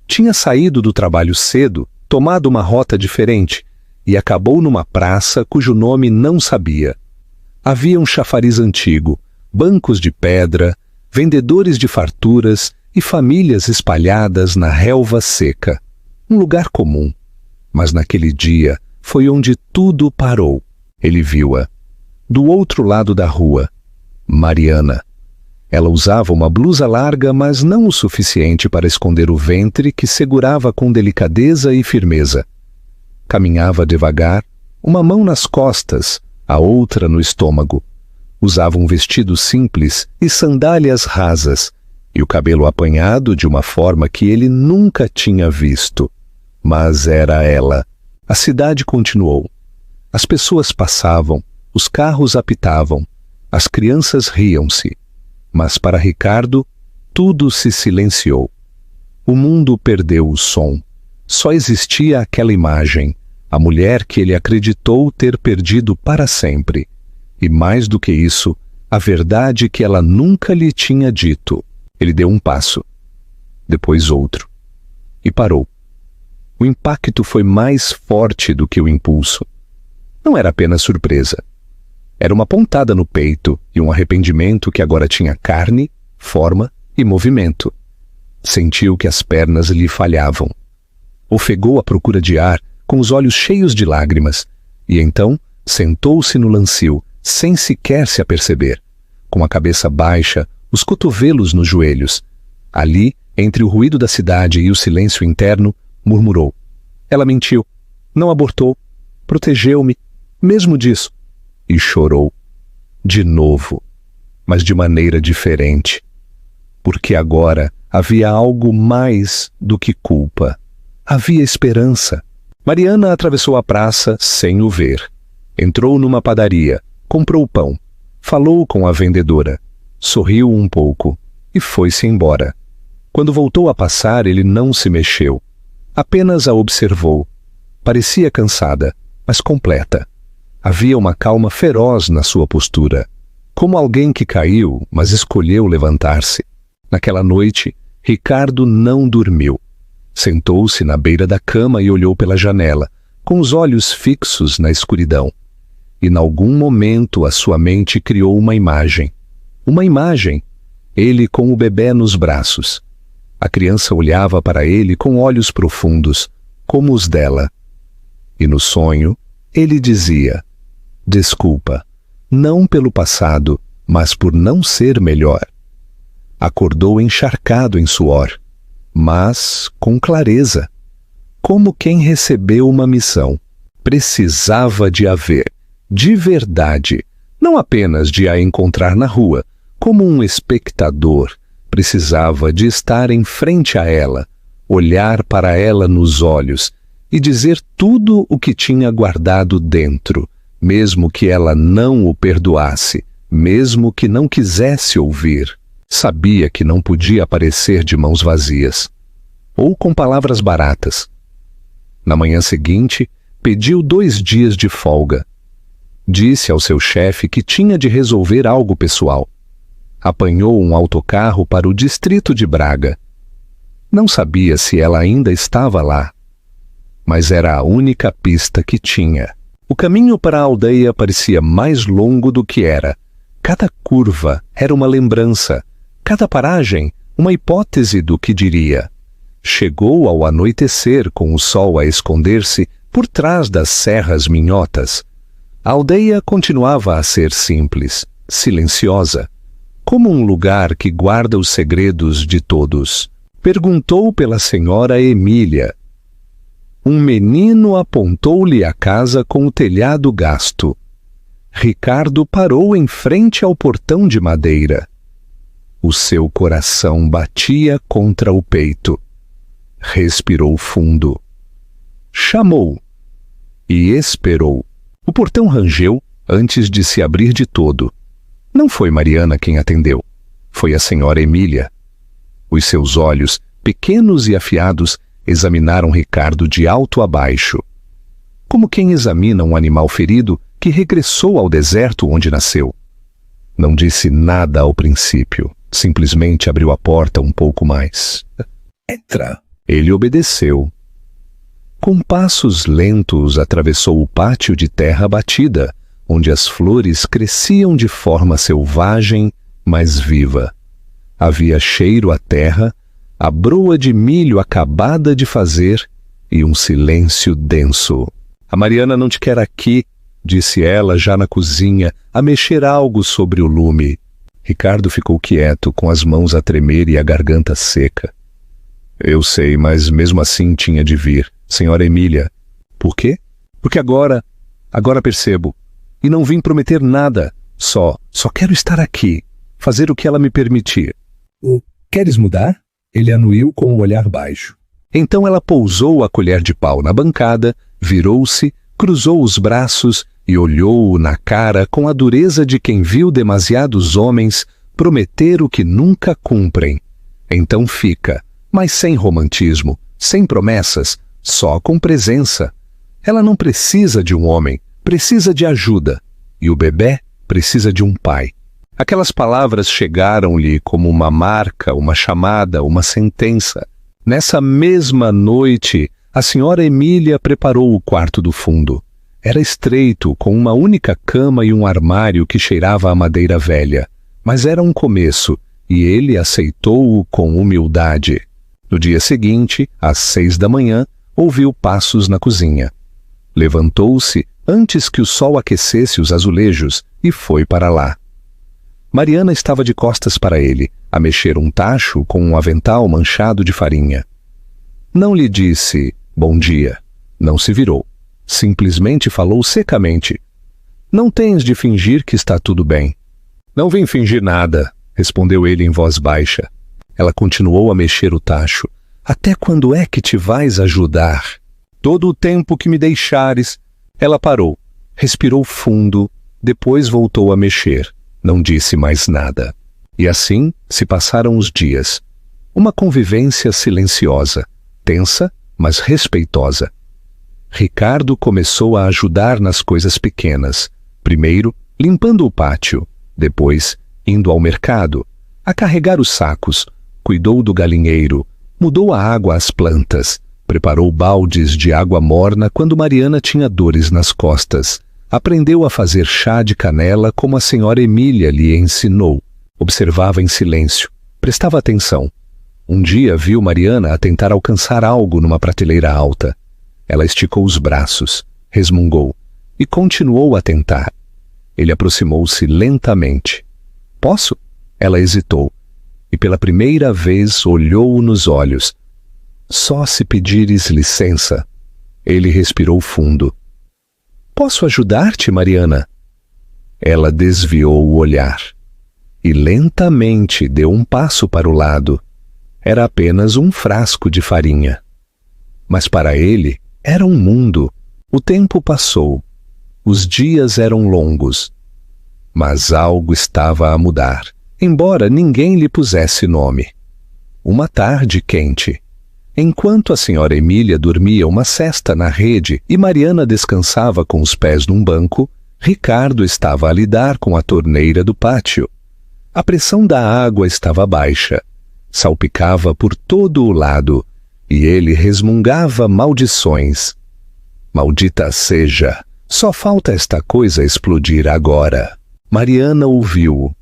Tinha saído do trabalho cedo, tomado uma rota diferente e acabou numa praça cujo nome não sabia. Havia um chafariz antigo, bancos de pedra, vendedores de farturas e famílias espalhadas na relva seca. Um lugar comum. Mas naquele dia foi onde tudo parou. Ele viu-a. Do outro lado da rua, Mariana. Ela usava uma blusa larga, mas não o suficiente para esconder o ventre que segurava com delicadeza e firmeza. Caminhava devagar, uma mão nas costas, a outra no estômago. Usava um vestido simples e sandálias rasas, e o cabelo apanhado de uma forma que ele nunca tinha visto. Mas era ela. A cidade continuou. As pessoas passavam, os carros apitavam, as crianças riam-se. Mas para Ricardo, tudo se silenciou. O mundo perdeu o som. Só existia aquela imagem, a mulher que ele acreditou ter perdido para sempre. E mais do que isso, a verdade que ela nunca lhe tinha dito. Ele deu um passo, depois outro, e parou. O impacto foi mais forte do que o impulso. Não era apenas surpresa. Era uma pontada no peito e um arrependimento que agora tinha carne, forma e movimento. Sentiu que as pernas lhe falhavam. Ofegou à procura de ar, com os olhos cheios de lágrimas, e então sentou-se no lancio, sem sequer se aperceber, com a cabeça baixa, os cotovelos nos joelhos. Ali, entre o ruído da cidade e o silêncio interno, murmurou. Ela mentiu, não abortou, protegeu-me, mesmo disso. E chorou. De novo, mas de maneira diferente. Porque agora havia algo mais do que culpa. Havia esperança. Mariana atravessou a praça sem o ver. Entrou numa padaria, comprou pão, falou com a vendedora, sorriu um pouco e foi-se embora. Quando voltou a passar, ele não se mexeu. Apenas a observou. Parecia cansada, mas completa. Havia uma calma feroz na sua postura, como alguém que caiu, mas escolheu levantar-se. Naquela noite, Ricardo não dormiu. Sentou-se na beira da cama e olhou pela janela, com os olhos fixos na escuridão. E, em algum momento, a sua mente criou uma imagem. Uma imagem. Ele com o bebê nos braços. A criança olhava para ele com olhos profundos, como os dela. E no sonho, ele dizia: desculpa, não pelo passado, mas por não ser melhor. Acordou encharcado em suor, mas com clareza, como quem recebeu uma missão. Precisava de a ver, de verdade, não apenas de a encontrar na rua, como um espectador. Precisava de estar em frente a ela, olhar para ela nos olhos e dizer tudo o que tinha guardado dentro, mesmo que ela não o perdoasse, mesmo que não quisesse ouvir. Sabia que não podia aparecer de mãos vazias, ou com palavras baratas. Na manhã seguinte, pediu 2 dias de folga. Disse ao seu chefe que tinha de resolver algo pessoal. Apanhou um autocarro para o distrito de Braga. Não sabia se ela ainda estava lá, mas era a única pista que tinha. O caminho para a aldeia parecia mais longo do que era. Cada curva era uma lembrança, cada paragem uma hipótese do que diria. Chegou ao anoitecer com o sol a esconder-se por trás das serras minhotas. A aldeia continuava a ser simples, silenciosa, como um lugar que guarda os segredos de todos. Perguntou pela senhora Emília. Um menino apontou-lhe a casa com o telhado gasto. Ricardo parou em frente ao portão de madeira. O seu coração batia contra o peito. Respirou fundo. Chamou. E esperou. O portão rangeu antes de se abrir de todo. Não foi Mariana quem atendeu. Foi a senhora Emília. Os seus olhos, pequenos e afiados, examinaram Ricardo de alto a baixo. Como quem examina um animal ferido que regressou ao deserto onde nasceu. Não disse nada ao princípio. Simplesmente abriu a porta um pouco mais. Entra. Ele obedeceu. Com passos lentos atravessou o pátio de terra batida, onde as flores cresciam de forma selvagem, mas viva. Havia cheiro à terra, a broa de milho acabada de fazer e um silêncio denso. A Mariana não te quer aqui, disse ela já na cozinha, a mexer algo sobre o lume. Ricardo ficou quieto, com as mãos a tremer e a garganta seca. Eu sei, mas mesmo assim tinha de vir. Senhora Emília. Por quê? Porque agora percebo. E não vim prometer nada. Só quero estar aqui. Fazer o que ela me permitir. Queres mudar? Ele anuiu com um olhar baixo. Então ela pousou a colher de pau na bancada, virou-se, cruzou os braços e olhou-o na cara com a dureza de quem viu demasiados homens prometer o que nunca cumprem. Então fica, mas sem romantismo, sem promessas, só com presença. Ela não precisa de um homem, precisa de ajuda. E o bebê precisa de um pai. Aquelas palavras chegaram-lhe como uma marca, uma chamada, uma sentença. Nessa mesma noite, a senhora Emília preparou o quarto do fundo. Era estreito, com uma única cama e um armário que cheirava a madeira velha. Mas era um começo, e ele aceitou-o com humildade. No dia seguinte, às 6 da manhã, ouviu passos na cozinha. Levantou-se antes que o sol aquecesse os azulejos e foi para lá. Mariana estava de costas para ele, a mexer um tacho com um avental manchado de farinha. Não lhe disse bom dia. Não se virou. Simplesmente falou secamente. Não tens de fingir que está tudo bem. Não vim fingir nada, respondeu ele em voz baixa. Ela continuou a mexer o tacho. Até quando é que te vais ajudar? Todo o tempo que me deixares. Ela parou, respirou fundo, depois voltou a mexer. Não disse mais nada. E assim se passaram os dias. Uma convivência silenciosa, tensa, mas respeitosa. Ricardo começou a ajudar nas coisas pequenas. Primeiro, limpando o pátio. Depois, indo ao mercado, a carregar os sacos. Cuidou do galinheiro. Mudou a água às plantas. Preparou baldes de água morna quando Mariana tinha dores nas costas. Aprendeu a fazer chá de canela como a senhora Emília lhe ensinou. Observava em silêncio. Prestava atenção. Um dia viu Mariana a tentar alcançar algo numa prateleira alta. Ela esticou os braços, resmungou e continuou a tentar. Ele aproximou-se lentamente. Posso? Ela hesitou e pela primeira vez olhou-o nos olhos. Só se pedires licença. Ele respirou fundo. Posso ajudar-te, Mariana? Ela desviou o olhar e lentamente deu um passo para o lado. Era apenas um frasco de farinha. Mas para ele era um mundo. O tempo passou. Os dias eram longos. Mas algo estava a mudar, embora ninguém lhe pusesse nome. Uma tarde quente, enquanto a senhora Emília dormia uma sesta na rede e Mariana descansava com os pés num banco, Ricardo estava a lidar com a torneira do pátio. A pressão da água estava baixa, salpicava por todo o lado, e ele resmungava maldições. Maldita seja, só falta esta coisa explodir agora. Mariana ouviu-o,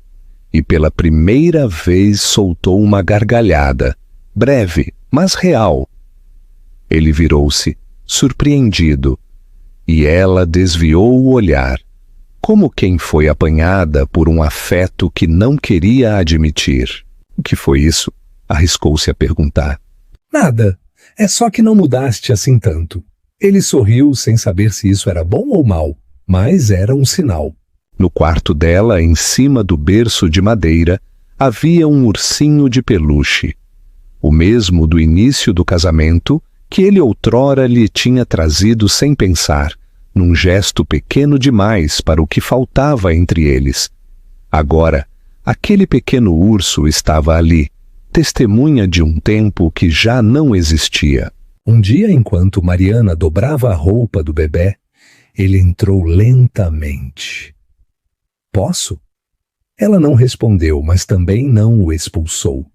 e pela primeira vez soltou uma gargalhada, breve, mas real. Ele virou-se, surpreendido, e ela desviou o olhar, como quem foi apanhada por um afeto que não queria admitir. O que foi isso? Arriscou-se a perguntar. Nada, é só que não mudaste assim tanto. Ele sorriu sem saber se isso era bom ou mal, mas era um sinal. No quarto dela, em cima do berço de madeira, havia um ursinho de peluche, o mesmo do início do casamento que ele outrora lhe tinha trazido sem pensar, num gesto pequeno demais para o que faltava entre eles. Agora, aquele pequeno urso estava ali, testemunha de um tempo que já não existia. Um dia, enquanto Mariana dobrava a roupa do bebê, ele entrou lentamente. Posso? Ela não respondeu, mas também não o expulsou.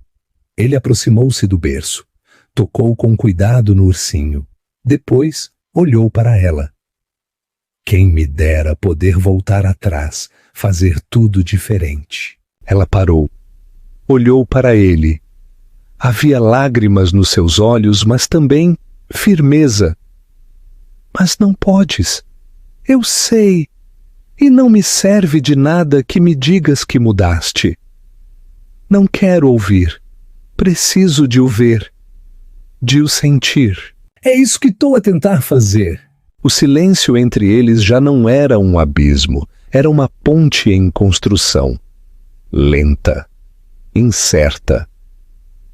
Ele aproximou-se do berço, tocou com cuidado no ursinho. Depois, olhou para ela. Quem me dera poder voltar atrás, fazer tudo diferente. Ela parou, olhou para ele. Havia lágrimas nos seus olhos, mas também firmeza. Mas não podes. Eu sei. E não me serve de nada que me digas que mudaste. Não quero ouvir. Preciso de o ver, de o sentir. É isso que estou a tentar fazer. O silêncio entre eles já não era um abismo, era uma ponte em construção. Lenta, incerta,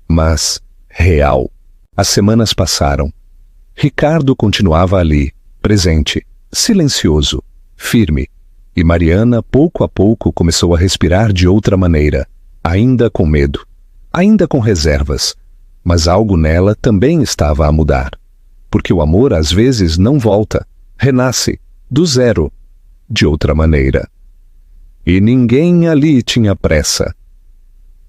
mas real. As semanas passaram. Ricardo continuava ali, presente, silencioso, firme. E Mariana, pouco a pouco, começou a respirar de outra maneira, ainda com medo, ainda com reservas, mas algo nela também estava a mudar, porque o amor às vezes não volta, renasce, do zero, de outra maneira. E ninguém ali tinha pressa,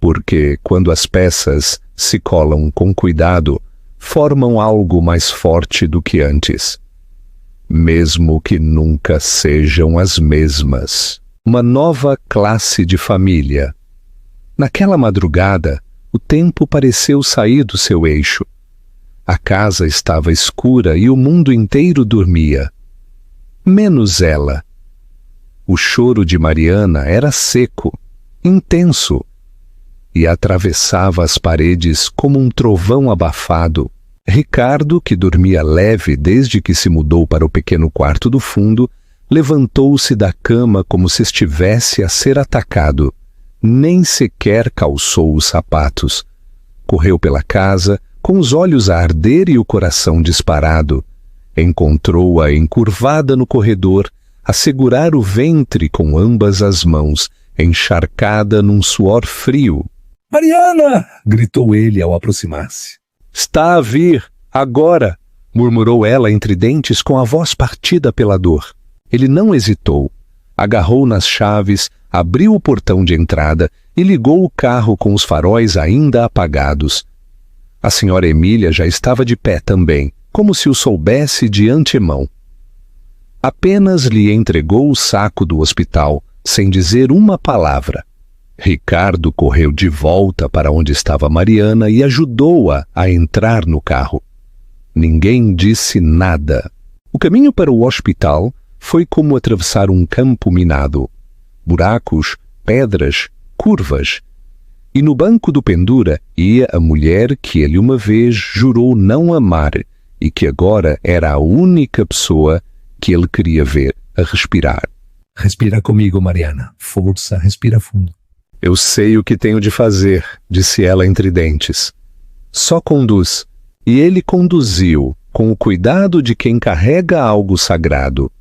porque quando as peças se colam com cuidado, formam algo mais forte do que antes. Mesmo que nunca sejam as mesmas. Uma nova classe de família. Naquela madrugada, o tempo pareceu sair do seu eixo. A casa estava escura e o mundo inteiro dormia. Menos ela. O choro de Mariana era seco, intenso, e atravessava as paredes como um trovão abafado. Ricardo, que dormia leve desde que se mudou para o pequeno quarto do fundo, levantou-se da cama como se estivesse a ser atacado. Nem sequer calçou os sapatos. Correu pela casa, com os olhos a arder e o coração disparado. Encontrou-a encurvada no corredor, a segurar o ventre com ambas as mãos, encharcada num suor frio. Mariana! Gritou ele ao aproximar-se. Está a vir, agora! Murmurou ela entre dentes com a voz partida pela dor. Ele não hesitou. Agarrou nas chaves, abriu o portão de entrada e ligou o carro com os faróis ainda apagados. A senhora Emília já estava de pé também, como se o soubesse de antemão. Apenas lhe entregou o saco do hospital, sem dizer uma palavra. Ricardo correu de volta para onde estava Mariana e ajudou-a a entrar no carro. Ninguém disse nada. O caminho para o hospital foi como atravessar um campo minado. Buracos, pedras, curvas. E no banco do pendura ia a mulher que ele uma vez jurou não amar e que agora era a única pessoa que ele queria ver, a respirar. Respira comigo, Mariana. Força, respira fundo. Eu sei o que tenho de fazer, disse ela entre dentes. Só conduz. E ele conduziu, com o cuidado de quem carrega algo sagrado.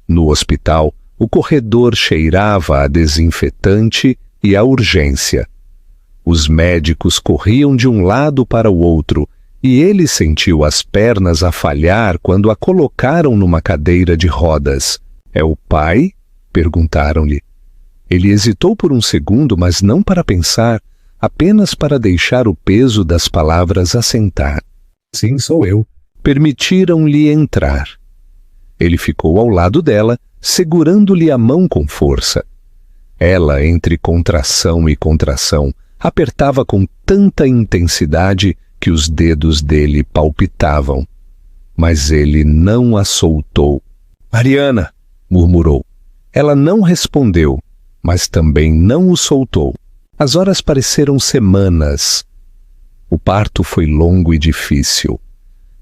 No hospital, o corredor cheirava a desinfetante e a urgência. Os médicos corriam de um lado para o outro, e ele sentiu as pernas a falhar quando a colocaram numa cadeira de rodas. É o pai? Perguntaram-lhe. Ele hesitou por um segundo, mas não para pensar, apenas para deixar o peso das palavras assentar. Sim, sou eu. Permitiram-lhe entrar. Ele ficou ao lado dela, segurando-lhe a mão com força. Ela, entre contração e contração, apertava com tanta intensidade que os dedos dele palpitavam. Mas ele não a soltou. Mariana, murmurou. Ela não respondeu, mas também não o soltou. As horas pareceram semanas. O parto foi longo e difícil.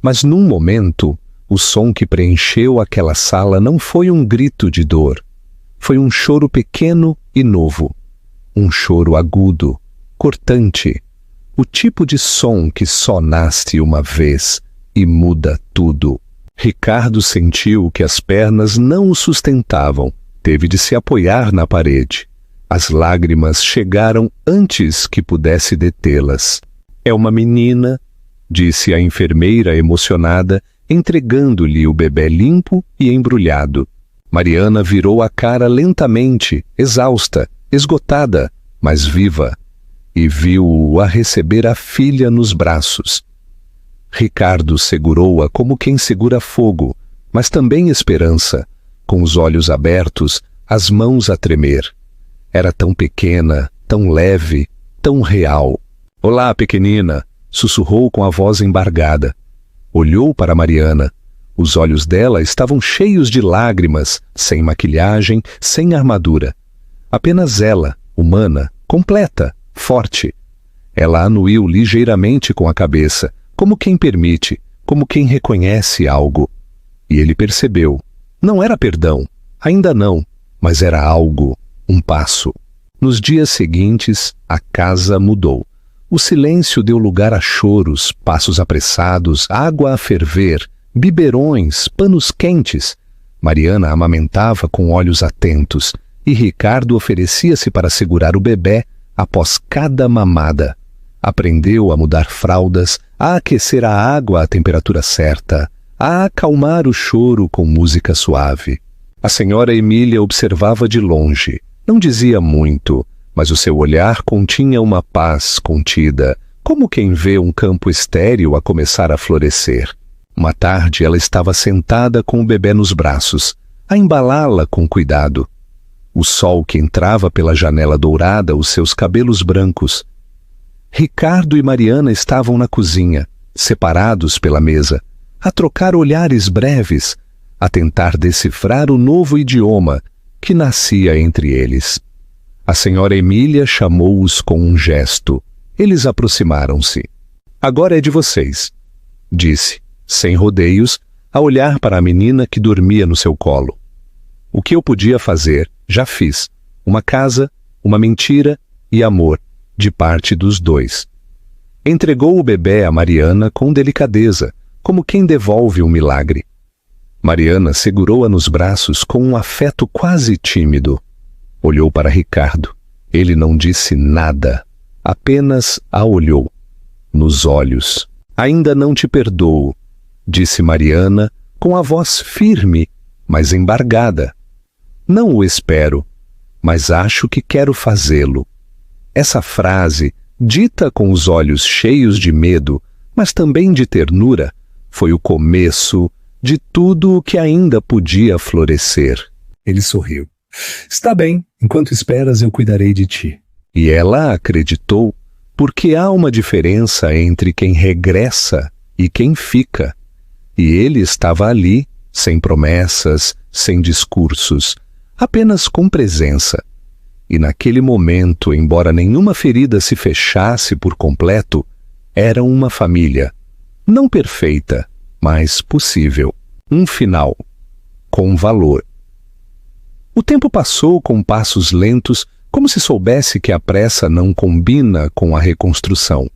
Mas num momento, o som que preencheu aquela sala não foi um grito de dor. Foi um choro pequeno e novo. Um choro agudo, cortante. O tipo de som que só nasce uma vez e muda tudo. Ricardo sentiu que as pernas não o sustentavam. Teve de se apoiar na parede. As lágrimas chegaram antes que pudesse detê-las. É uma menina, disse a enfermeira emocionada, entregando-lhe o bebê limpo e embrulhado. Mariana virou a cara lentamente, exausta, esgotada, mas viva, e viu-o a receber a filha nos braços. Ricardo segurou-a como quem segura fogo, mas também esperança, com os olhos abertos, as mãos a tremer. Era tão pequena, tão leve, tão real. Olá, pequenina, sussurrou com a voz embargada. Olhou para Mariana. Os olhos dela estavam cheios de lágrimas, sem maquilhagem, sem armadura. Apenas ela, humana, completa, forte. Ela anuiu ligeiramente com a cabeça, como quem permite, como quem reconhece algo. E ele percebeu. Não era perdão, ainda não, mas era algo, um passo. Nos dias seguintes, a casa mudou. O silêncio deu lugar a choros, passos apressados, água a ferver, biberões, panos quentes. Mariana amamentava com olhos atentos e Ricardo oferecia-se para segurar o bebê após cada mamada. Aprendeu a mudar fraldas, a aquecer a água à temperatura certa, a acalmar o choro com música suave. A senhora Emília observava de longe. Não dizia muito, mas o seu olhar continha uma paz contida, como quem vê um campo estéril a começar a florescer. Uma tarde ela estava sentada com o bebê nos braços, a embalá-la com cuidado. O sol que entrava pela janela dourada os seus cabelos brancos. Ricardo e Mariana estavam na cozinha, separados pela mesa, a trocar olhares breves, a tentar decifrar o novo idioma que nascia entre eles. A senhora Emília chamou-os com um gesto. Eles aproximaram-se. Agora é de vocês, disse, sem rodeios, a olhar para a menina que dormia no seu colo. O que eu podia fazer, já fiz. Uma casa, uma mentira e amor, de parte dos dois. Entregou o bebê a Mariana com delicadeza, como quem devolve um milagre. Mariana segurou-a nos braços com um afeto quase tímido. Olhou para Ricardo. Ele não disse nada, apenas a olhou. Nos olhos. Ainda não te perdoo, disse Mariana, com a voz firme, mas embargada. Não o espero, mas acho que quero fazê-lo. Essa frase, dita com os olhos cheios de medo, mas também de ternura, foi o começo de tudo o que ainda podia florescer. Ele sorriu. Está bem, enquanto esperas eu cuidarei de ti. E ela acreditou, porque há uma diferença entre quem regressa e quem fica. E ele estava ali, sem promessas, sem discursos, apenas com presença. E naquele momento, embora nenhuma ferida se fechasse por completo, eram uma família. Não perfeita, mas possível. Um final. Com valor. O tempo passou com passos lentos, como se soubesse que a pressa não combina com a reconstrução.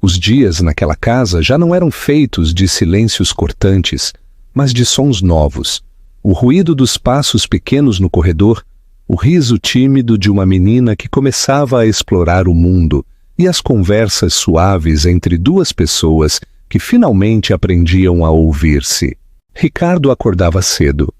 Os dias naquela casa já não eram feitos de silêncios cortantes, mas de sons novos. O ruído dos passos pequenos no corredor, o riso tímido de uma menina que começava a explorar o mundo e as conversas suaves entre duas pessoas que finalmente aprendiam a ouvir-se. Ricardo acordava cedo.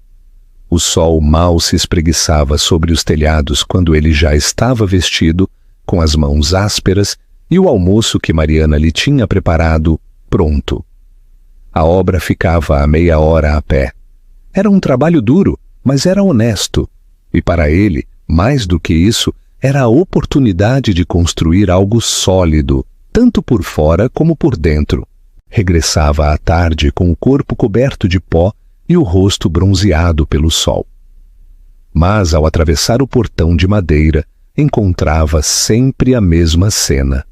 O sol mal se espreguiçava sobre os telhados quando ele já estava vestido, com as mãos ásperas, e o almoço que Mariana lhe tinha preparado, pronto. A obra ficava a meia hora a pé. Era um trabalho duro, mas era honesto. E para ele, mais do que isso, era a oportunidade de construir algo sólido, tanto por fora como por dentro. Regressava à tarde com o corpo coberto de pó e o rosto bronzeado pelo sol. Mas, ao atravessar o portão de madeira, encontrava sempre a mesma cena.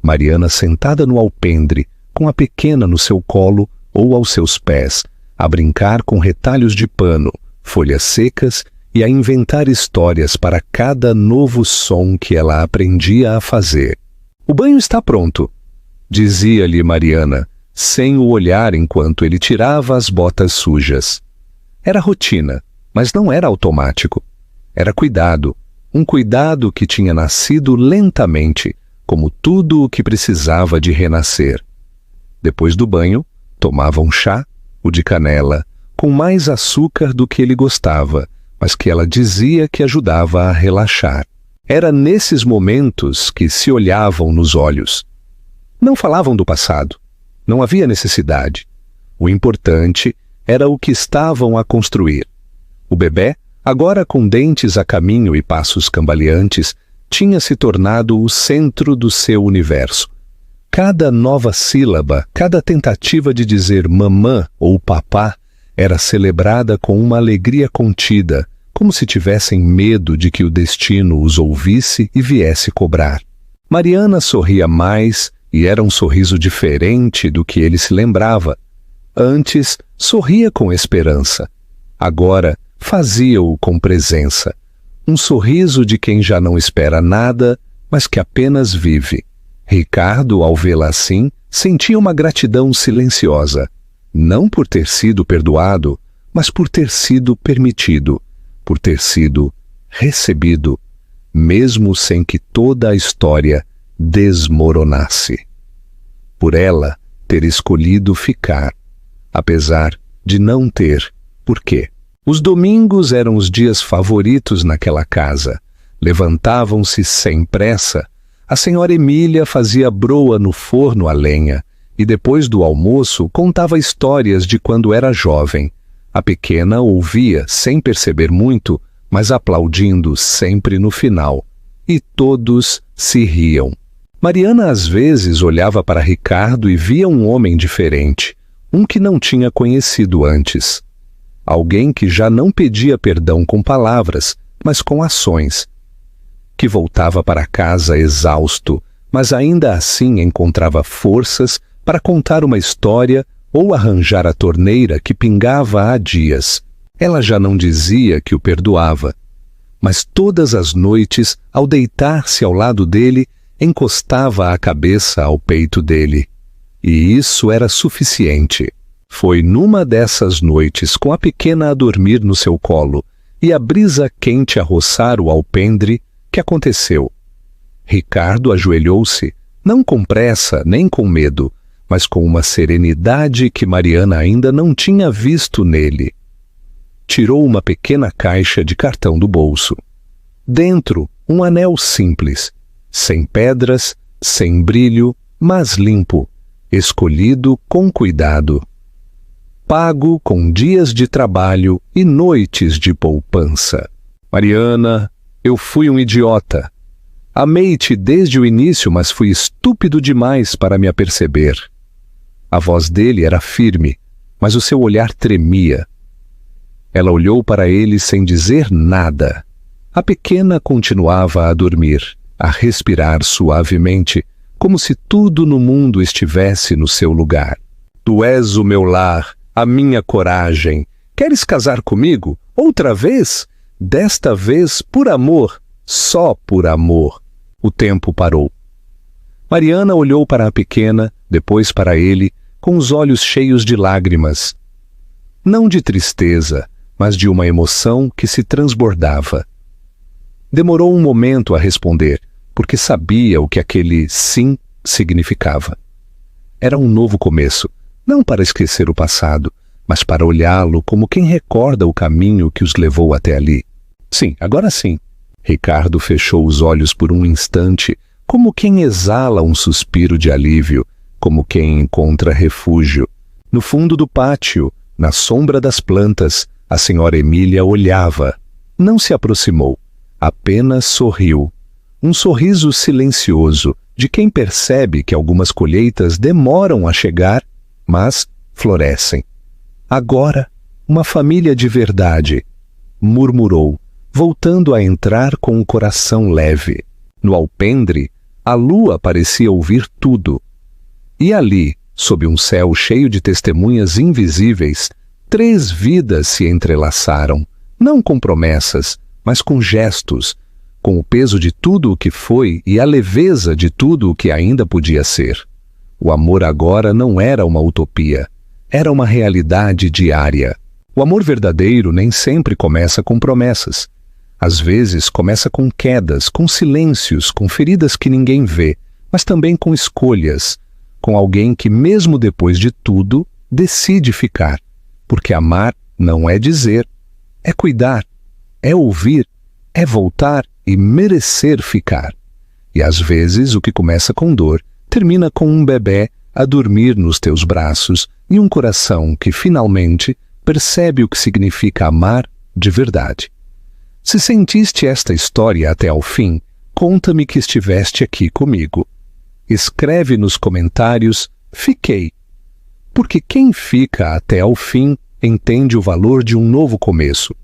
Mariana sentada no alpendre, com a pequena no seu colo ou aos seus pés, a brincar com retalhos de pano, folhas secas e a inventar histórias para cada novo som que ela aprendia a fazer. "O banho está pronto", dizia-lhe Mariana, sem o olhar enquanto ele tirava as botas sujas. Era rotina, mas não era automático. Era cuidado, um cuidado que tinha nascido lentamente, como tudo o que precisava de renascer. Depois do banho, tomava um chá, o de canela, com mais açúcar do que ele gostava, mas que ela dizia que ajudava a relaxar. Era nesses momentos que se olhavam nos olhos. Não falavam do passado. Não havia necessidade. O importante era o que estavam a construir. O bebé, agora com dentes a caminho e passos cambaleantes, tinha se tornado o centro do seu universo. Cada nova sílaba, cada tentativa de dizer mamã ou papá, era celebrada com uma alegria contida, como se tivessem medo de que o destino os ouvisse e viesse cobrar. Mariana sorria mais, e era um sorriso diferente do que ele se lembrava. Antes, sorria com esperança. Agora, fazia-o com presença. Um sorriso de quem já não espera nada, mas que apenas vive. Ricardo, ao vê-la assim, sentia uma gratidão silenciosa. Não por ter sido perdoado, mas por ter sido permitido, por ter sido recebido, mesmo sem que toda a história desmoronasse. Por ela ter escolhido ficar, apesar de não ter porquê. Os domingos eram os dias favoritos naquela casa. Levantavam-se sem pressa. A senhora Emília fazia broa no forno a lenha e depois do almoço contava histórias de quando era jovem. A pequena ouvia sem perceber muito, mas aplaudindo sempre no final. E todos se riam. Mariana às vezes olhava para Ricardo e via um homem diferente, um que não tinha conhecido antes. Alguém que já não pedia perdão com palavras, mas com ações. Que voltava para casa exausto, mas ainda assim encontrava forças para contar uma história ou arranjar a torneira que pingava há dias. Ela já não dizia que o perdoava, mas todas as noites, ao deitar-se ao lado dele, encostava a cabeça ao peito dele. E isso era suficiente. Foi numa dessas noites, com a pequena a dormir no seu colo e a brisa quente a roçar o alpendre, que aconteceu. Ricardo ajoelhou-se, não com pressa nem com medo, mas com uma serenidade que Mariana ainda não tinha visto nele. Tirou uma pequena caixa de cartão do bolso. Dentro, um anel simples, sem pedras, sem brilho, mas limpo, escolhido com cuidado. Pago com dias de trabalho e noites de poupança. Mariana, eu fui um idiota. Amei-te desde o início, mas fui estúpido demais para me aperceber. A voz dele era firme, mas o seu olhar tremia. Ela olhou para ele sem dizer nada. A pequena continuava a dormir, a respirar suavemente, como se tudo no mundo estivesse no seu lugar. Tu és o meu lar, a minha coragem. Queres casar comigo? Outra vez? Desta vez por amor, só por amor. O tempo parou. Mariana olhou para a pequena, depois para ele, com os olhos cheios de lágrimas. Não de tristeza, mas de uma emoção que se transbordava. Demorou um momento a responder, porque sabia o que aquele sim significava. Era um novo começo, não para esquecer o passado, mas para olhá-lo como quem recorda o caminho que os levou até ali. Sim, agora sim. Ricardo fechou os olhos por um instante, como quem exala um suspiro de alívio, como quem encontra refúgio. No fundo do pátio, na sombra das plantas, a senhora Emília olhava. Não se aproximou, apenas sorriu. Um sorriso silencioso, de quem percebe que algumas colheitas demoram a chegar, mas florescem. Agora, uma família de verdade, murmurou, voltando a entrar com o coração leve. No alpendre, a lua parecia ouvir tudo. E ali, sob um céu cheio de testemunhas invisíveis, 3 vidas se entrelaçaram, não com promessas, mas com gestos, com o peso de tudo o que foi e a leveza de tudo o que ainda podia ser. O amor agora não era uma utopia, era uma realidade diária. O amor verdadeiro nem sempre começa com promessas. Às vezes começa com quedas, com silêncios, com feridas que ninguém vê, mas também com escolhas, com alguém que mesmo depois de tudo decide ficar. Porque amar não é dizer, é cuidar, é ouvir, é voltar e merecer ficar. E às vezes o que começa com dor termina com um bebé a dormir nos teus braços e um coração que finalmente percebe o que significa amar de verdade. Se sentiste esta história até ao fim, conta-me que estiveste aqui comigo. Escreve nos comentários "Fiquei", porque quem fica até ao fim entende o valor de um novo começo.